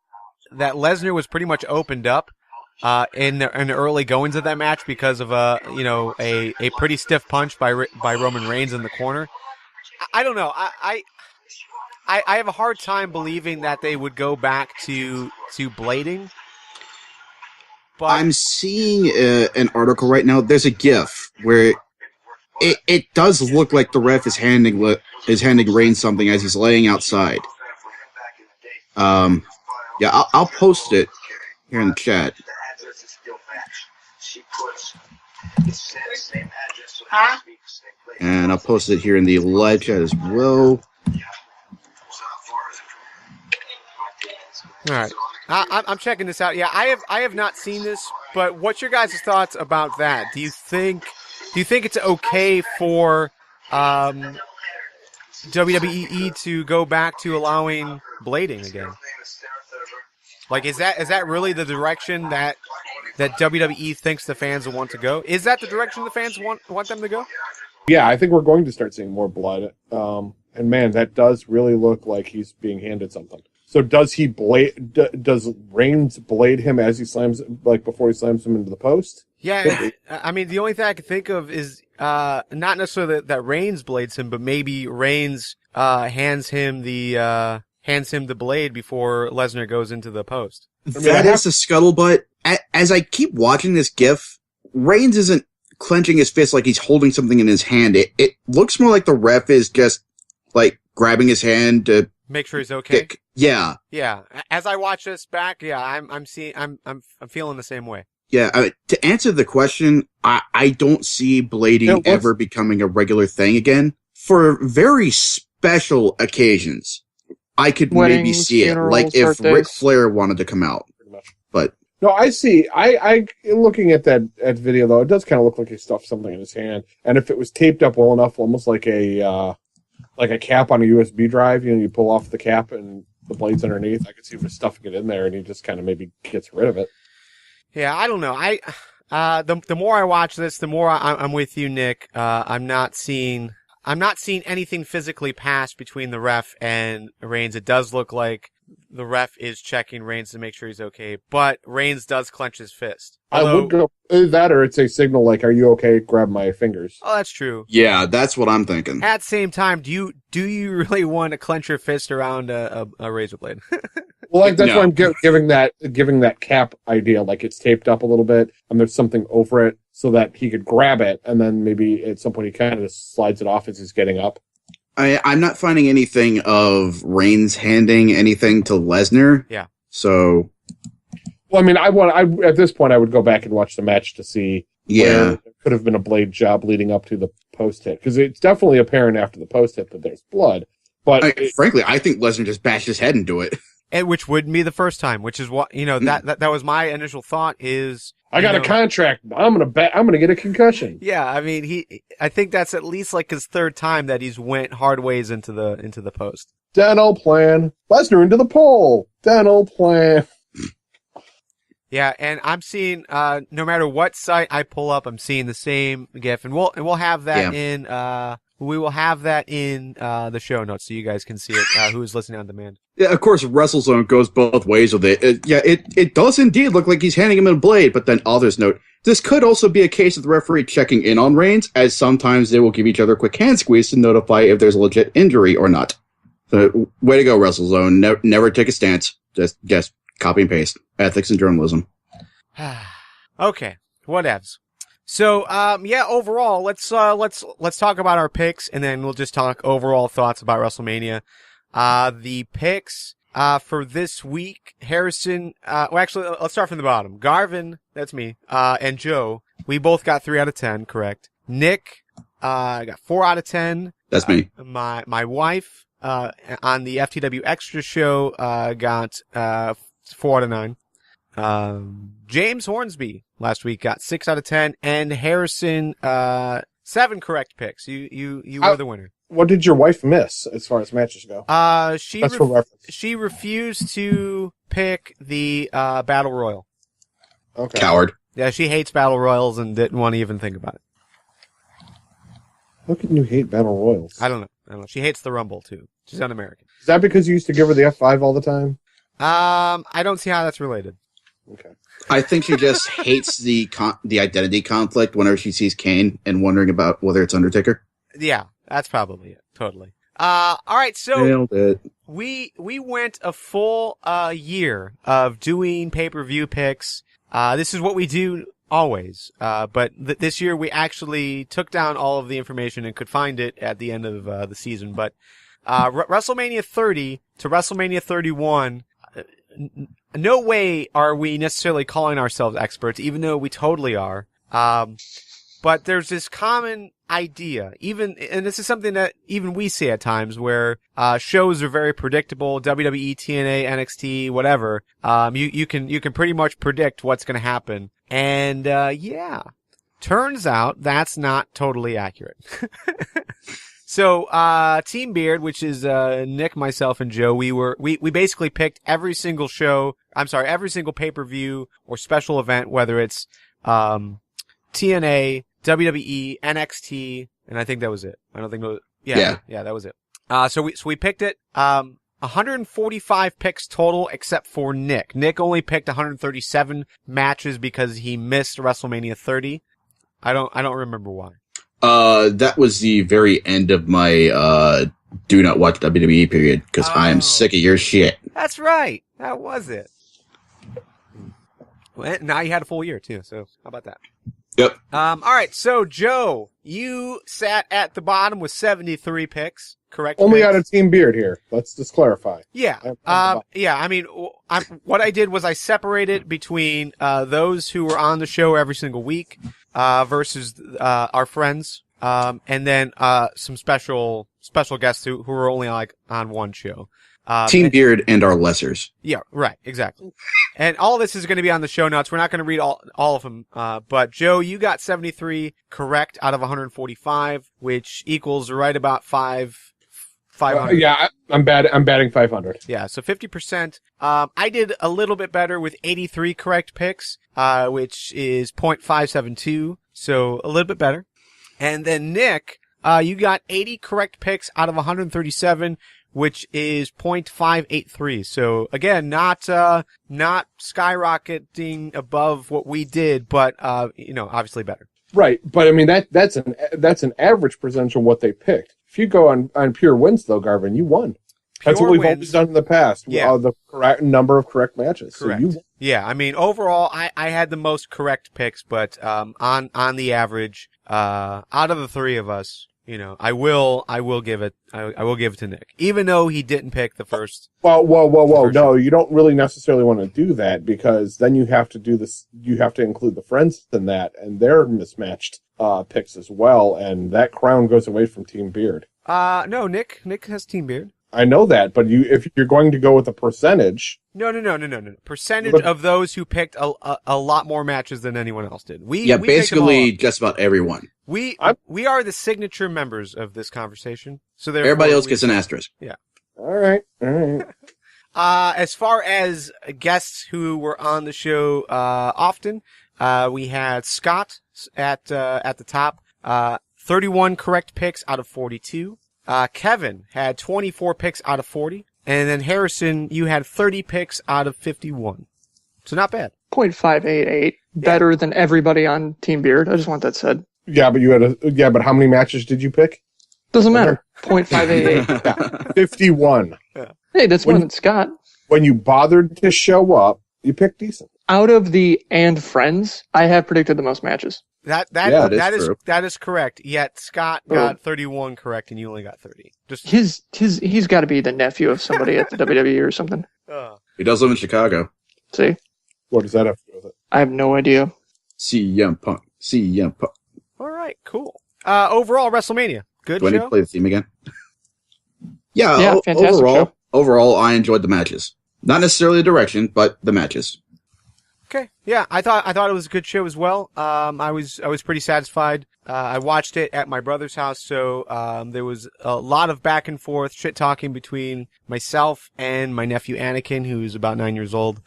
Lesnar was pretty much opened up in the early goings of that match because of a pretty stiff punch by Roman Reigns in the corner. I don't know. I have a hard time believing that they would go back to blading. But I'm seeing an article right now. There's a GIF where it does look like the ref is handing Reigns something as he's laying outside. Yeah, I'll post it here in the chat. Huh? And I'll post it here in the live chat as well. All right. I'm checking this out. Yeah, I have not seen this, but what's your guys' thoughts about that? Do you think it's okay for WWE to go back to allowing blading again? Is that really the direction that WWE thinks the fans will want to go? Is that the direction the fans want them to go? Yeah, I think we're going to start seeing more blood. And man, that does really look like he's being handed something. So does Reigns blade him as he slams, before he slams him into the post? Yeah, I mean, the only thing I can think of is not necessarily that Reigns blades him, but maybe Reigns hands him the blade before Lesnar goes into the post. That is the scuttlebutt. As I keep watching this GIF, Reigns isn't clenching his fist like he's holding something in his hand. It looks more like the ref is just like grabbing his hand to make sure he's okay. Yeah. As I watch this back, I'm feeling the same way. Yeah. To answer the question, I don't see blading ever becoming a regular thing again. For very special occasions, I could maybe see it, like if Ric Flair wanted to come out. But no, I see. I looking at that video though, it does kind of look like he stuffed something in his hand, and if it was taped up well enough, almost like a cap on a USB drive, you pull off the cap and the blade's underneath. I could see him stuffing it in there, and he just kind of maybe gets rid of it. Yeah, I don't know. The more I watch this, the more I'm with you, Nick. I'm not seeing anything physically pass between the ref and Reigns. It does look like the ref is checking Reigns to make sure he's okay, but Reigns does clench his fist. I would go that, or it's a signal like, "Are you okay? Grab my fingers." Oh, that's true. Yeah, that's what I'm thinking. At the same time, do you really want to clench your fist around a razor blade? Well, like that's why I'm giving that cap idea, like it's taped up a little bit, and there's something over it so that he could grab it, and then maybe at some point he kind of just slides it off as he's getting up. I'm not finding anything of Reigns handing anything to Lesnar. Yeah. So. Well, I mean, at this point I would go back and watch the match to see where it could have been a blade job leading up to the post hit, because it's definitely apparent after the post hit that there's blood. But frankly, I think Lesnar just bashed his head into it. And which wouldn't be the first time, which is what, that was my initial thought is. I got a contract. I'm gonna get a concussion. Yeah, I mean, I think that's at least like his third time that he's went hard ways into the post. Dental plan. Lesnar into the pole. Dental plan. Yeah, and I'm seeing, no matter what site I pull up, I'm seeing the same GIF, and we'll have that in, we will have that in, the show notes so you guys can see it, who is listening on demand. Yeah, of course, WrestleZone goes both ways with it. It does indeed look like he's handing him a blade, but then others note, this could also be a case of the referee checking in on Reigns, as sometimes they will give each other a quick hand squeeze to notify if there's a legit injury or not. So, way to go, WrestleZone. Never take a stance. Just copy and paste. Ethics and journalism. Okay, whatevs. So, overall, let's talk about our picks, and then we'll just talk overall thoughts about WrestleMania. The picks, for this week, Harrison, let's start from the bottom. Garvin, that's me, and Joe, we both got 3 out of 10, correct. Nick, got 4 out of 10. That's me. My wife, on the FTW Extra show, got, 4 out of 9. James Hornsby last week got 6 out of 10, and Harrison, 7 correct picks. You were the winner. What did your wife miss as far as matches go? She refused to pick the Battle Royal. Okay. Coward. Yeah, she hates Battle Royals and didn't want to even think about it. How can you hate Battle Royals? I don't know. She hates the Rumble too. She's un-American. Is that because you used to give her the F5 all the time? I don't see how that's related. Okay. I think she just hates the identity conflict whenever she sees Kane and wondering about whether it's Undertaker. Yeah, that's probably it. Totally. All right, so Nailed it. we went a full year of doing pay-per-view picks. This is what we do always. But this year we actually took down all of the information and could find it at the end of the season. But WrestleMania 30 to WrestleMania 31, no way are we necessarily calling ourselves experts, even though we totally are. But there's this common idea, and this is something that even we see at times, where shows are very predictable. WWE, TNA, NXT, whatever. You can pretty much predict what's going to happen. And turns out that's not totally accurate. So Team Beard, which is Nick, myself, and Joe, we basically picked every single pay-per-view or special event, whether it's TNA, WWE, NXT, and I think that was it. I don't think it was, yeah, that was it. So we picked it. 145 picks total, except for Nick. Nick only picked 137 matches because he missed WrestleMania 30. I don't remember why. That was the very end of my do not watch WWE period because I am sick of your shit. That's right. That was it. Well, now you had a full year too, so how about that? Yep. All right, so Joe, you sat at the bottom with 73 picks, correct? Only picks? out of Team Beard here. Let's just clarify. Yeah. Yeah, I mean, what I did was I separated between those who were on the show every single week versus our friends, and then some special guests who were only like on one show. Team Beard and our lessers. Yeah, right, exactly. And all this is going to be on the show notes. We're not going to read all of them. But Joe, you got 73 correct out of 145, which equals right about 500. Yeah, I'm batting 500. Yeah, so 50%. I did a little bit better with 83 correct picks, which is .572. So a little bit better. And then Nick, you got 80 correct picks out of 137, which is .583. So again, not skyrocketing above what we did, but obviously better. Right, but I mean that's an average percentage of what they picked. If you go on pure wins though, Garvin, you won. That's Pure what we've wins. always done in the past. Yeah. The correct number of correct matches. Correct. So you won. Yeah, I mean overall, I had the most correct picks, but on the average, out of the three of us, I will give it to Nick, even though he didn't pick the first. Whoa. First No, show. you don't really necessarily want to do that because then you have to do this. You have to include the friends in that and their mismatched picks as well, and that crown goes away from Team Beard. No, Nick has Team Beard. I know that, but if you're going to go with a percentage. No. Percentage of those who picked a lot more matches than anyone else did. We picked them basically all. just about everyone. We are the signature members of this conversation. So Everybody else gets an asterisk. Yeah. All right. As far as guests who were on the show often, we had Scott at the top, 31 correct picks out of 42. Kevin had 24 picks out of 40. And then Harrison, you had 30 picks out of 51. So not bad. .588. Better than everybody on Team Beard. I just want that said. Yeah, but how many matches did you pick? Doesn't matter. .588. Yeah, 51. Hey, that's more than Scott. When you bothered to show up, you picked decent. Out of the and friends, I have predicted the most matches. That true. is correct. Yet Scott got 31 correct and you only got 30. Just He's got to be the nephew of somebody at the WWE or something. He does live in Chicago. See? What does that have to do with it? I have no idea. CM Punk. All right, cool. Overall, WrestleMania, good Do I need show. to play the theme again? Yeah, fantastic show. Overall, I enjoyed the matches. Not necessarily the direction, but the matches. Okay, yeah, I thought it was a good show as well. I was pretty satisfied. I watched it at my brother's house, so there was a lot of back and forth shit talking between myself and my nephew Anakin, who's about 9 years old.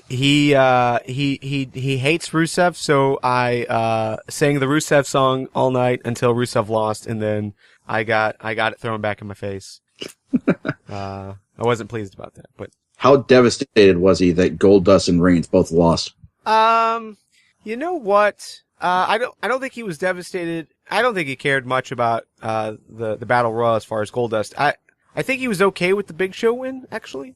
He hates Rusev, so I sang the Rusev song all night until Rusev lost, and then I got it thrown back in my face. I wasn't pleased about that, but How devastated was he that Goldust and Reigns both lost? you know what? I don't think he was devastated. I don't think he cared much about the Battle Royal as far as Goldust. I think he was okay with the Big Show win, actually.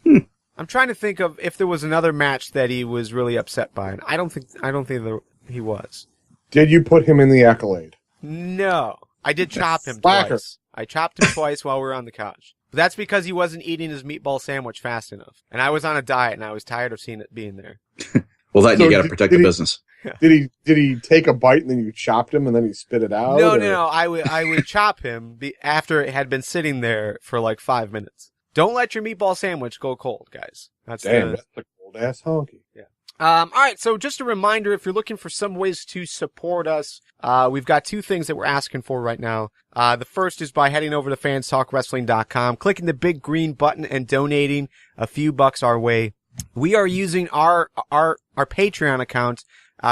I'm trying to think of if there was another match that he was really upset by, and I don't think he was. Did you put him in the accolade? No, I did chop him Slacker. twice. I chopped him twice while we were on the couch. But that's because he wasn't eating his meatball sandwich fast enough, and I was on a diet, and I was tired of seeing it being there. Well, that So you got to did- protect did the he- business. Did he take a bite and then you chopped him and then he spit it out? No. I would chop him after it had been sitting there for like 5 minutes. Don't let your meatball sandwich go cold, guys. That's That's a cold ass honky. All right, so just a reminder, if you're looking for some ways to support us, we've got two things that we're asking for right now. The first is by heading over to fanstalkwrestling.com, clicking the big green button and donating a few bucks our way. We are using our Patreon account,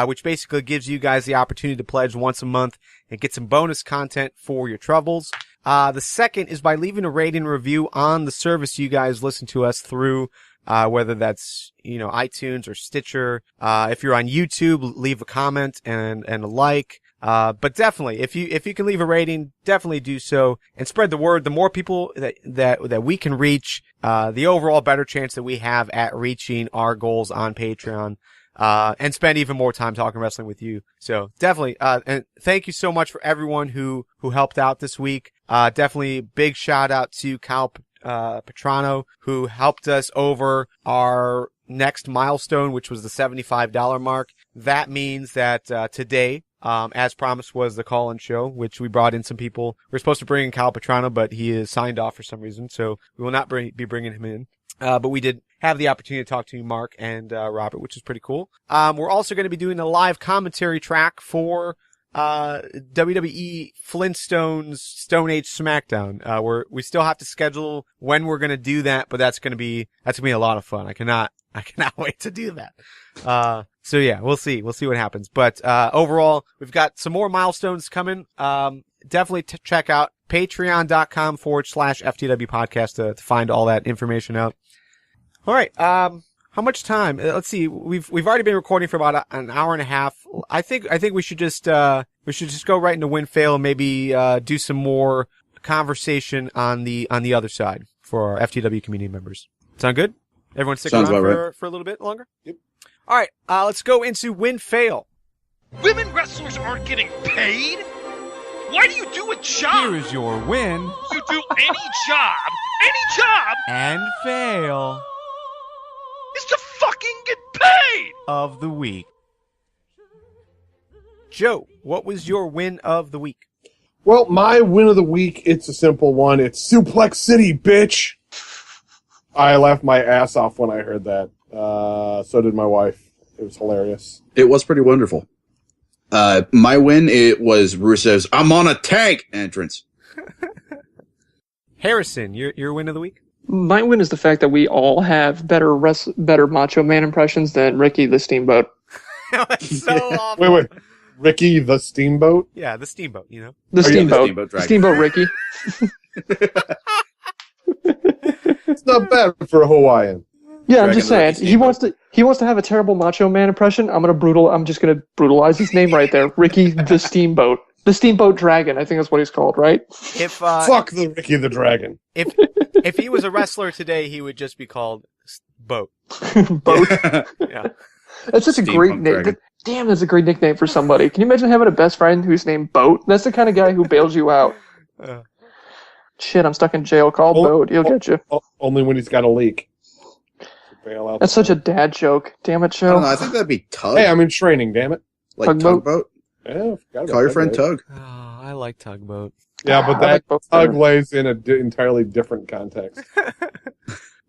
which basically gives you guys the opportunity to pledge once a month and get some bonus content for your troubles. The second is by leaving a rating and review on the service you guys listen to us through, whether that's, iTunes or Stitcher. If you're on YouTube, leave a comment and a like. But definitely, if you can leave a rating, definitely do so and spread the word. The more people that we can reach, the overall better chance that we have at reaching our goals on Patreon, and spend even more time talking wrestling with you. So definitely, and thank you so much for everyone who helped out this week. Definitely big shout out to Cal, Petrano, who helped us over our next milestone, which was the $75 mark. That means that, today, as promised, was the call-in show, which we brought in some people. We're supposed to bring in Cal Petrano, but he is signed off for some reason, so we will not be bringing him in. But we did have the opportunity to talk to Mark and Robert, which is pretty cool. We're also going to be doing a live commentary track for WWE Flintstones Stone Age SmackDown. We still have to schedule when we're going to do that, but that's going to be a lot of fun. I cannot wait to do that. So yeah, we'll see what happens. But, overall, we've got some more milestones coming. Definitely check out patreon.com/FTW podcast to find all that information out. All right. How much time? Let's see. We've already been recording for about an hour and a half. I think we should just go right into win fail and maybe, do some more conversation on the other side for our FTW community members. Sound good? Everyone stick around for a little bit longer? Yep. All right. Let's go into win fail. Women wrestlers aren't getting paid? Why do you do a job? Here is your win. You do any job, and fail is to fucking get paid! of the week. Joe, what was your win of the week? Well, my win of the week, it's a simple one. It's Suplex City, bitch! I laughed my ass off when I heard that. So did my wife. It was hilarious. It was pretty wonderful. My win, it was Rusev's "I'm on a tank" entrance. Harrison, your win of the week? My win is the fact that we all have better Macho Man impressions than Ricky the Steamboat. That's so awful. Wait. Ricky the Steamboat? Yeah, the Steamboat, The Steamboat. The Steamboat Ricky. It's not bad for a Hawaiian. Yeah, I'm just saying. He wants to have a terrible Macho Man impression. I'm just gonna brutalize his name right there. Ricky the Steamboat. The Steamboat Dragon, I think that's what he's called, right? Fuck the Ricky the Dragon. If he was a wrestler today, he would just be called Boat. Boat. Yeah. That's such a great name. Damn, that's a great nickname for somebody. Can you imagine having a best friend who's named Boat? That's the kind of guy who bails you out. Shit, I'm stuck in jail. Call Boat. He'll get you. Only when he's got a leak. Bail out. That's such a dad joke. Damn it, I Joe. don't know, I think that'd be Tug. Hey, I'm in training, damn it. Like Tugboat. Yeah, Call your friend Tug. Oh, I like Tugboat. Yeah, but that Tug lays in an entirely different context.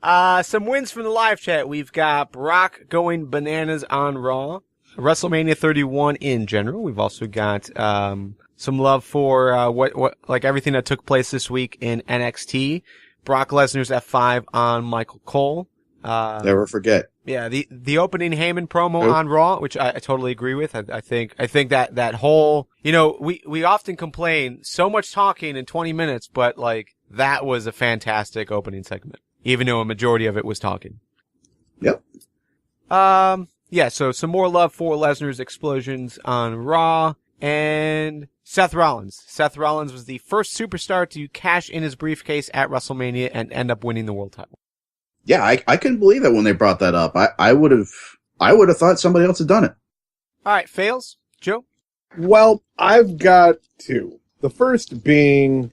Some wins from the live chat. We've got Brock going bananas on Raw. WrestleMania 31 in general. We've also got some love for what like everything that took place this week in NXT. Brock Lesnar's F5 on Michael Cole. Never forget. Yeah, the opening Heyman promo on Raw, which I totally agree with. I think that whole, we often complain so much talking in 20 minutes, but like that was a fantastic opening segment, even though a majority of it was talking. Yep. Yeah, so some more love for Lesnar's explosions on Raw and Seth Rollins. Seth Rollins was the first superstar to cash in his briefcase at WrestleMania and end up winning the world title. Yeah, I couldn't believe it when they brought that up. I would have thought somebody else had done it. All right, fails, Joe? Well, I've got two. The first being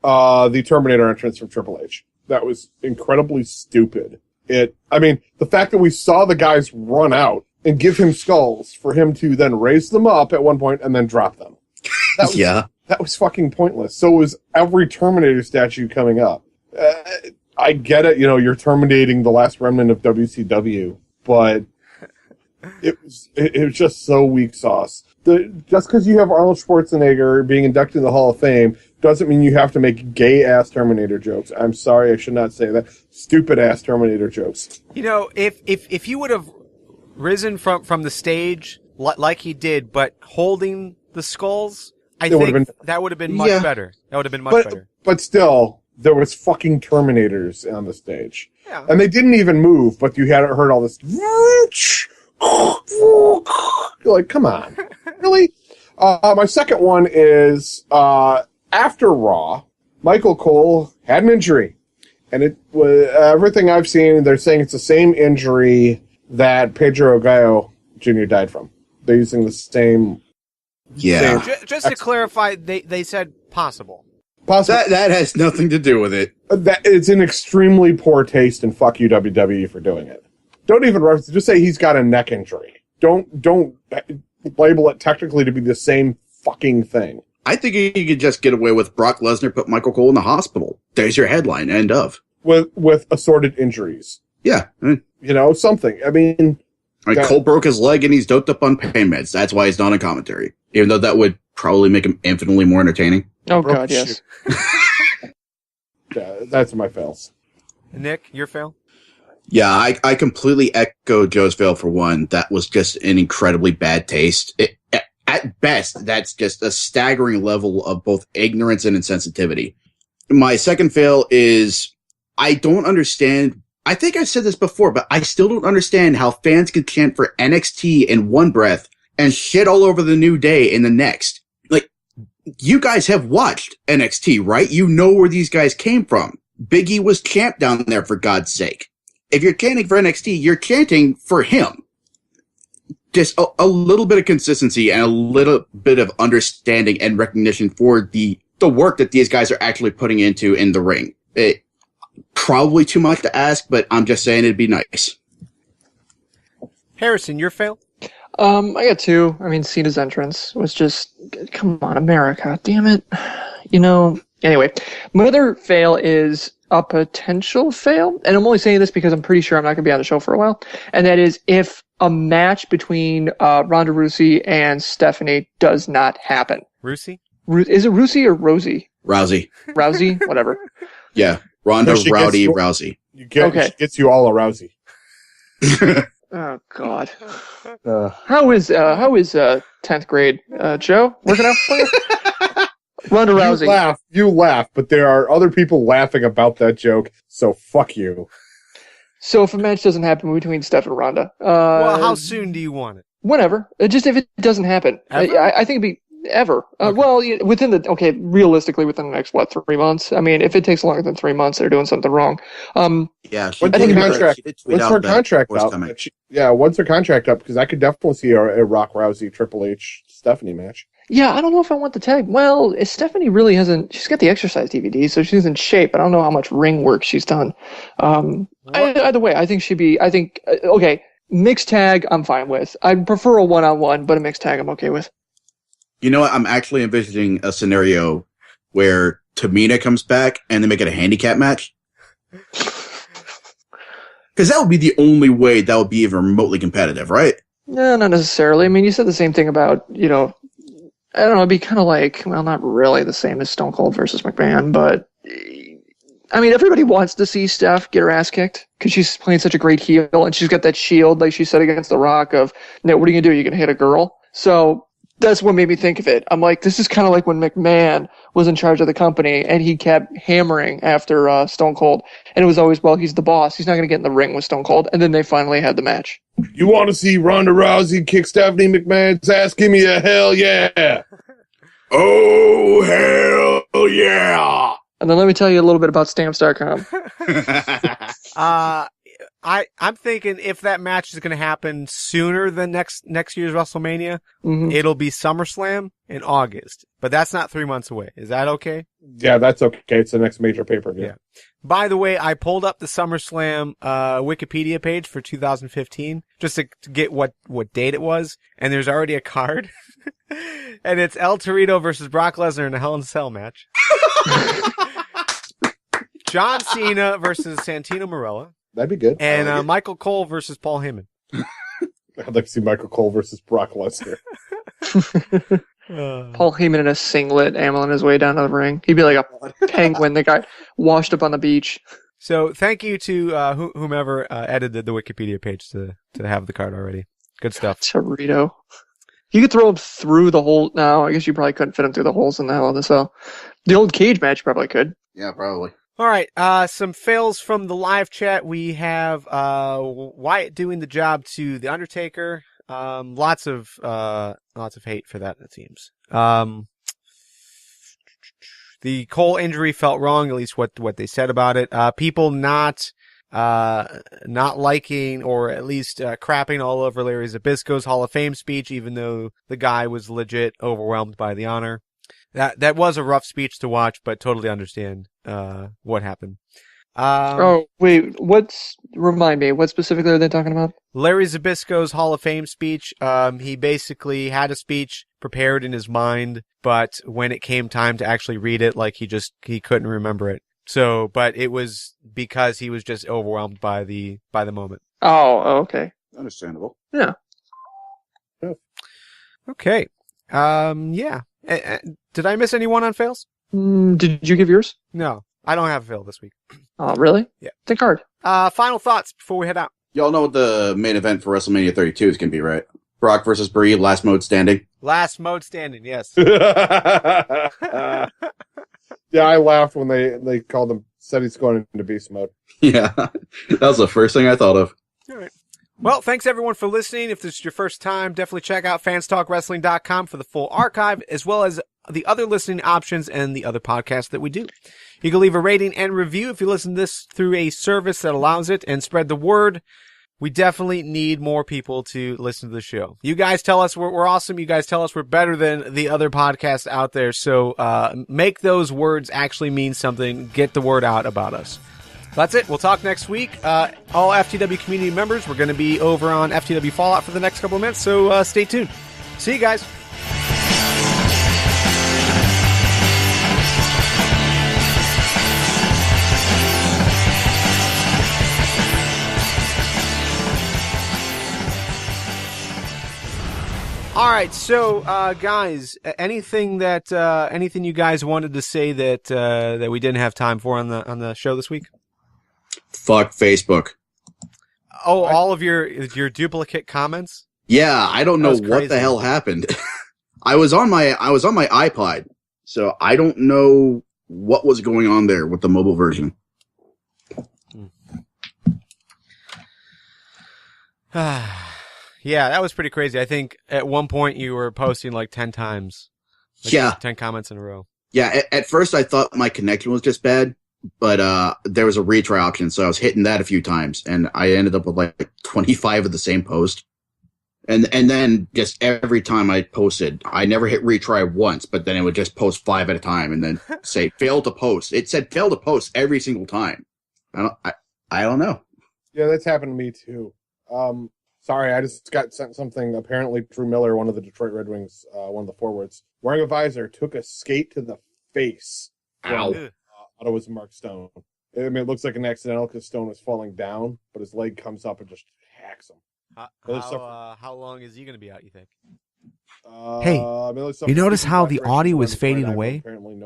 the Terminator entrance from Triple H. That was incredibly stupid. The fact that we saw the guys run out and give him skulls for him to then raise them up at one point and then drop them. That was fucking pointless. So was every Terminator statue coming up. I get it, you're terminating the last remnant of WCW, but it was just so weak sauce. Just because you have Arnold Schwarzenegger being inducted in the Hall of Fame doesn't mean you have to make gay-ass Terminator jokes. I'm sorry, I should not say that. Stupid-ass Terminator jokes. If he would have risen from the stage like he did, but holding the skulls, I think that would have been much better. That would have been much better. But still, there was fucking Terminators on the stage. Yeah. And they didn't even move, but you hadn't heard all this. You're like, come on. Really? My second one is after Raw, Michael Cole had an injury. And it was everything I've seen, they're saying it's the same injury that Pedro Gallo Jr. died from. They're using the same. Yeah. Just to clarify, they said possible. Possible. That has nothing to do with it. That it's in extremely poor taste, and fuck you, WWE, for doing it. Don't even reference. Just say he's got a neck injury. Don't label it technically to be the same fucking thing. I think you could just get away with Brock Lesnar put Michael Cole in the hospital. There's your headline. End of. With assorted injuries. Yeah. Something. I mean, Cole broke his leg and he's doped up on pain meds. That's why he's not on commentary. Even though that would probably make him infinitely more entertaining. Oh, God, yes. Yeah, that's my fails. Nick, your fail? Yeah, I completely echo Joe's fail for one. That was just an incredibly bad taste. At best, that's just a staggering level of both ignorance and insensitivity. My second fail is I don't understand. I think I've said this before, but I still don't understand how fans can chant for NXT in one breath and shit all over the New Day in the next. Like, you guys have watched NXT, right? You know where these guys came from. Big E was champ down there, for God's sake. If you're chanting for NXT, you're chanting for him. Just a little bit of consistency and a little bit of understanding and recognition for the work that these guys are actually putting into in the ring. Probably too much to ask, but I'm just saying it'd be nice. Harrison, your fail? I got two. I mean, Cena's entrance was just, come on, America, damn it. Anyway, my other fail is a potential fail, and I'm only saying this because I'm pretty sure I'm not going to be on the show for a while, and that is if a match between Ronda Rousey and Stephanie does not happen. Rousey? Is it Rousey or Rosie? Rousey. Rousey? Whatever. Yeah. Ronda, Rowdy, Rousey. She gets you all a Rousey. Oh, God. How is 10th grade, Joe? Working out for you? Ronda Rousey. You laugh, but there are other people laughing about that joke, so fuck you. So if a match doesn't happen between Steph and Ronda... well, how soon do you want it? Whenever. Just if it doesn't happen. I think it'd be... Ever. Okay. Well, realistically within the next, 3 months? I mean, if it takes longer than 3 months, they're doing something wrong. Yeah. Once her contract up, once her contract up, because I could definitely see a Rock Rousey Triple H Stephanie match. Yeah, I don't know if I want the tag. Well, Stephanie really hasn't, she's got the exercise DVD, so she's in shape. I don't know how much ring work she's done. Either way, I think mixed tag, I'm fine with. I prefer a one-on-one, but a mixed tag I'm okay with. You know what? I'm actually envisioning a scenario where Tamina comes back and they make it a handicap match. Because that would be the only way that would be even remotely competitive, right? No, not necessarily. I mean, you said the same thing about, I don't know, it'd be kind of like, well, not really the same as Stone Cold versus McMahon, but, I mean, everybody wants to see Steph get her ass kicked because she's playing such a great heel and she's got that shield, like she said against The Rock, of, what are you going to do? You're going to hit a girl? So, that's what made me think of it. I'm like, this is kind of like when McMahon was in charge of the company and he kept hammering after Stone Cold. And it was always, well, he's the boss. He's not going to get in the ring with Stone Cold. And then they finally had the match. You want to see Ronda Rousey kick Stephanie McMahon's ass? Give me a hell yeah. Oh, hell yeah. And then let me tell you a little bit about Stamps.com. I'm thinking if that match is going to happen sooner than next year's WrestleMania, it'll be SummerSlam in August. But that's not 3 months away. Is that okay? Yeah, that's okay. It's the next major pay-per-view. Yeah. By the way, I pulled up the SummerSlam Wikipedia page for 2015 just to get what date it was, and there's already a card. And it's El Torito versus Brock Lesnar in a Hell in a Cell match. John Cena versus Santino Marella. That'd be good. And Michael Cole versus Paul Heyman. I'd like to see Michael Cole versus Brock Lesnar. Paul Heyman in a singlet, ambling his way down to the ring. He'd be like a penguin that got washed up on the beach. So thank you to whomever edited the Wikipedia page to have the card already. Good stuff. Torito. You could throw him through the hole. No, I guess you probably couldn't fit him through the holes in the Hell in the Cell. The old cage match probably could. Yeah, probably. All right, some fails from the live chat. We have Wyatt doing the job to the Undertaker. Lots of hate for that, it seems. The Cole injury felt wrong, at least what they said about it. People not liking, or at least crapping all over Larry Zbyszko's Hall of Fame speech, even though the guy was legit overwhelmed by the honor. That was a rough speech to watch, but totally understand what happened. Oh, wait, remind me, what specifically are they talking about? Larry Zbyszko's Hall of Fame speech. He basically had a speech prepared in his mind, but when it came time to actually read it, like he couldn't remember it. So, but it was because he was just overwhelmed by the moment. Oh, okay. Understandable. Yeah. Okay. Yeah. Did I miss anyone on fails? Did you give yours? No, I don't have a fail this week. Oh, really? Yeah. Take card. Final thoughts before we head out. Y'all know what the main event for WrestleMania 32 is going to be, right? Brock versus Brie, last mode standing. Last mode standing, yes. Yeah, I laughed when they called him, said he's going into beast mode. Yeah, that was the first thing I thought of. All right. Well, thanks everyone for listening. If this is your first time, definitely check out fanstalkwrestling.com for the full archive, as well as the other listening options and the other podcasts that we do. You can leave a rating and review if you listen to this through a service that allows it, and spread the word. We definitely need more people to listen to the show. You guys tell us we're awesome. You guys tell us we're better than the other podcasts out there. So make those words actually mean something. Get the word out about us. That's it. We'll talk next week. All FTW community members, we're going to be over on FTW Fallout for the next couple of minutes, so stay tuned. See you guys. All right, so guys, anything you guys wanted to say that we didn't have time for on the show this week? Fuck Facebook. Oh, all of your duplicate comments? Yeah, I don't know what the hell happened. I was on my iPod, so I don't know what was going on there with the mobile version. Yeah, that was pretty crazy. I think at one point you were posting like 10 times. Like yeah. 10 comments in a row. Yeah, at first I thought my connection was just bad, but there was a retry option, so I was hitting that a few times, and I ended up with like 25 of the same post. And then just every time I posted, I never hit retry once, but then it would just post 5 at a time and then say failed to post. It said failed to post every single time. I don't know. Yeah, that's happened to me too. Sorry, I just got sent something. Apparently, Drew Miller, one of the Detroit Red Wings, one of the forwards, wearing a visor, took a skate to the face. Ow. I thought it was Mark Stone. I mean, it looks like an accidental because Stone was falling down, but his leg comes up and just hacks him. How long is he going to be out, you think? Hey, you notice how the audio is fading away?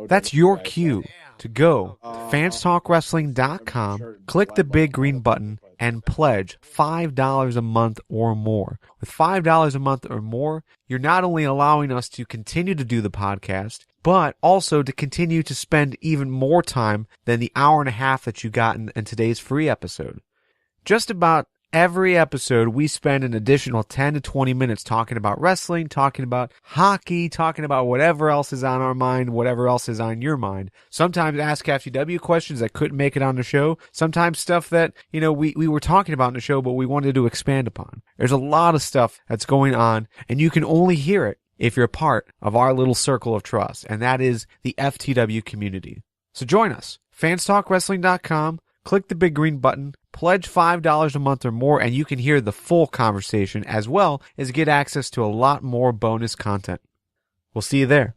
That's your cue to go to fanstalkwrestling.com, click the big green button, and pledge $5 a month or more. With $5 a month or more, you're not only allowing us to continue to do the podcast, but also to continue to spend even more time than the hour and a half that you got in today's free episode. Just about every episode, we spend an additional 10 to 20 minutes talking about wrestling, talking about hockey, talking about whatever else is on our mind, whatever else is on your mind. Sometimes Ask FTW questions that couldn't make it on the show. Sometimes stuff that, we were talking about in the show, but we wanted to expand upon. There's a lot of stuff that's going on, and you can only hear it if you're part of our little circle of trust, and that is the FTW community. So join us, fanstalkwrestling.com. Click the big green button, pledge $5 a month or more, and you can hear the full conversation as well as get access to a lot more bonus content. We'll see you there.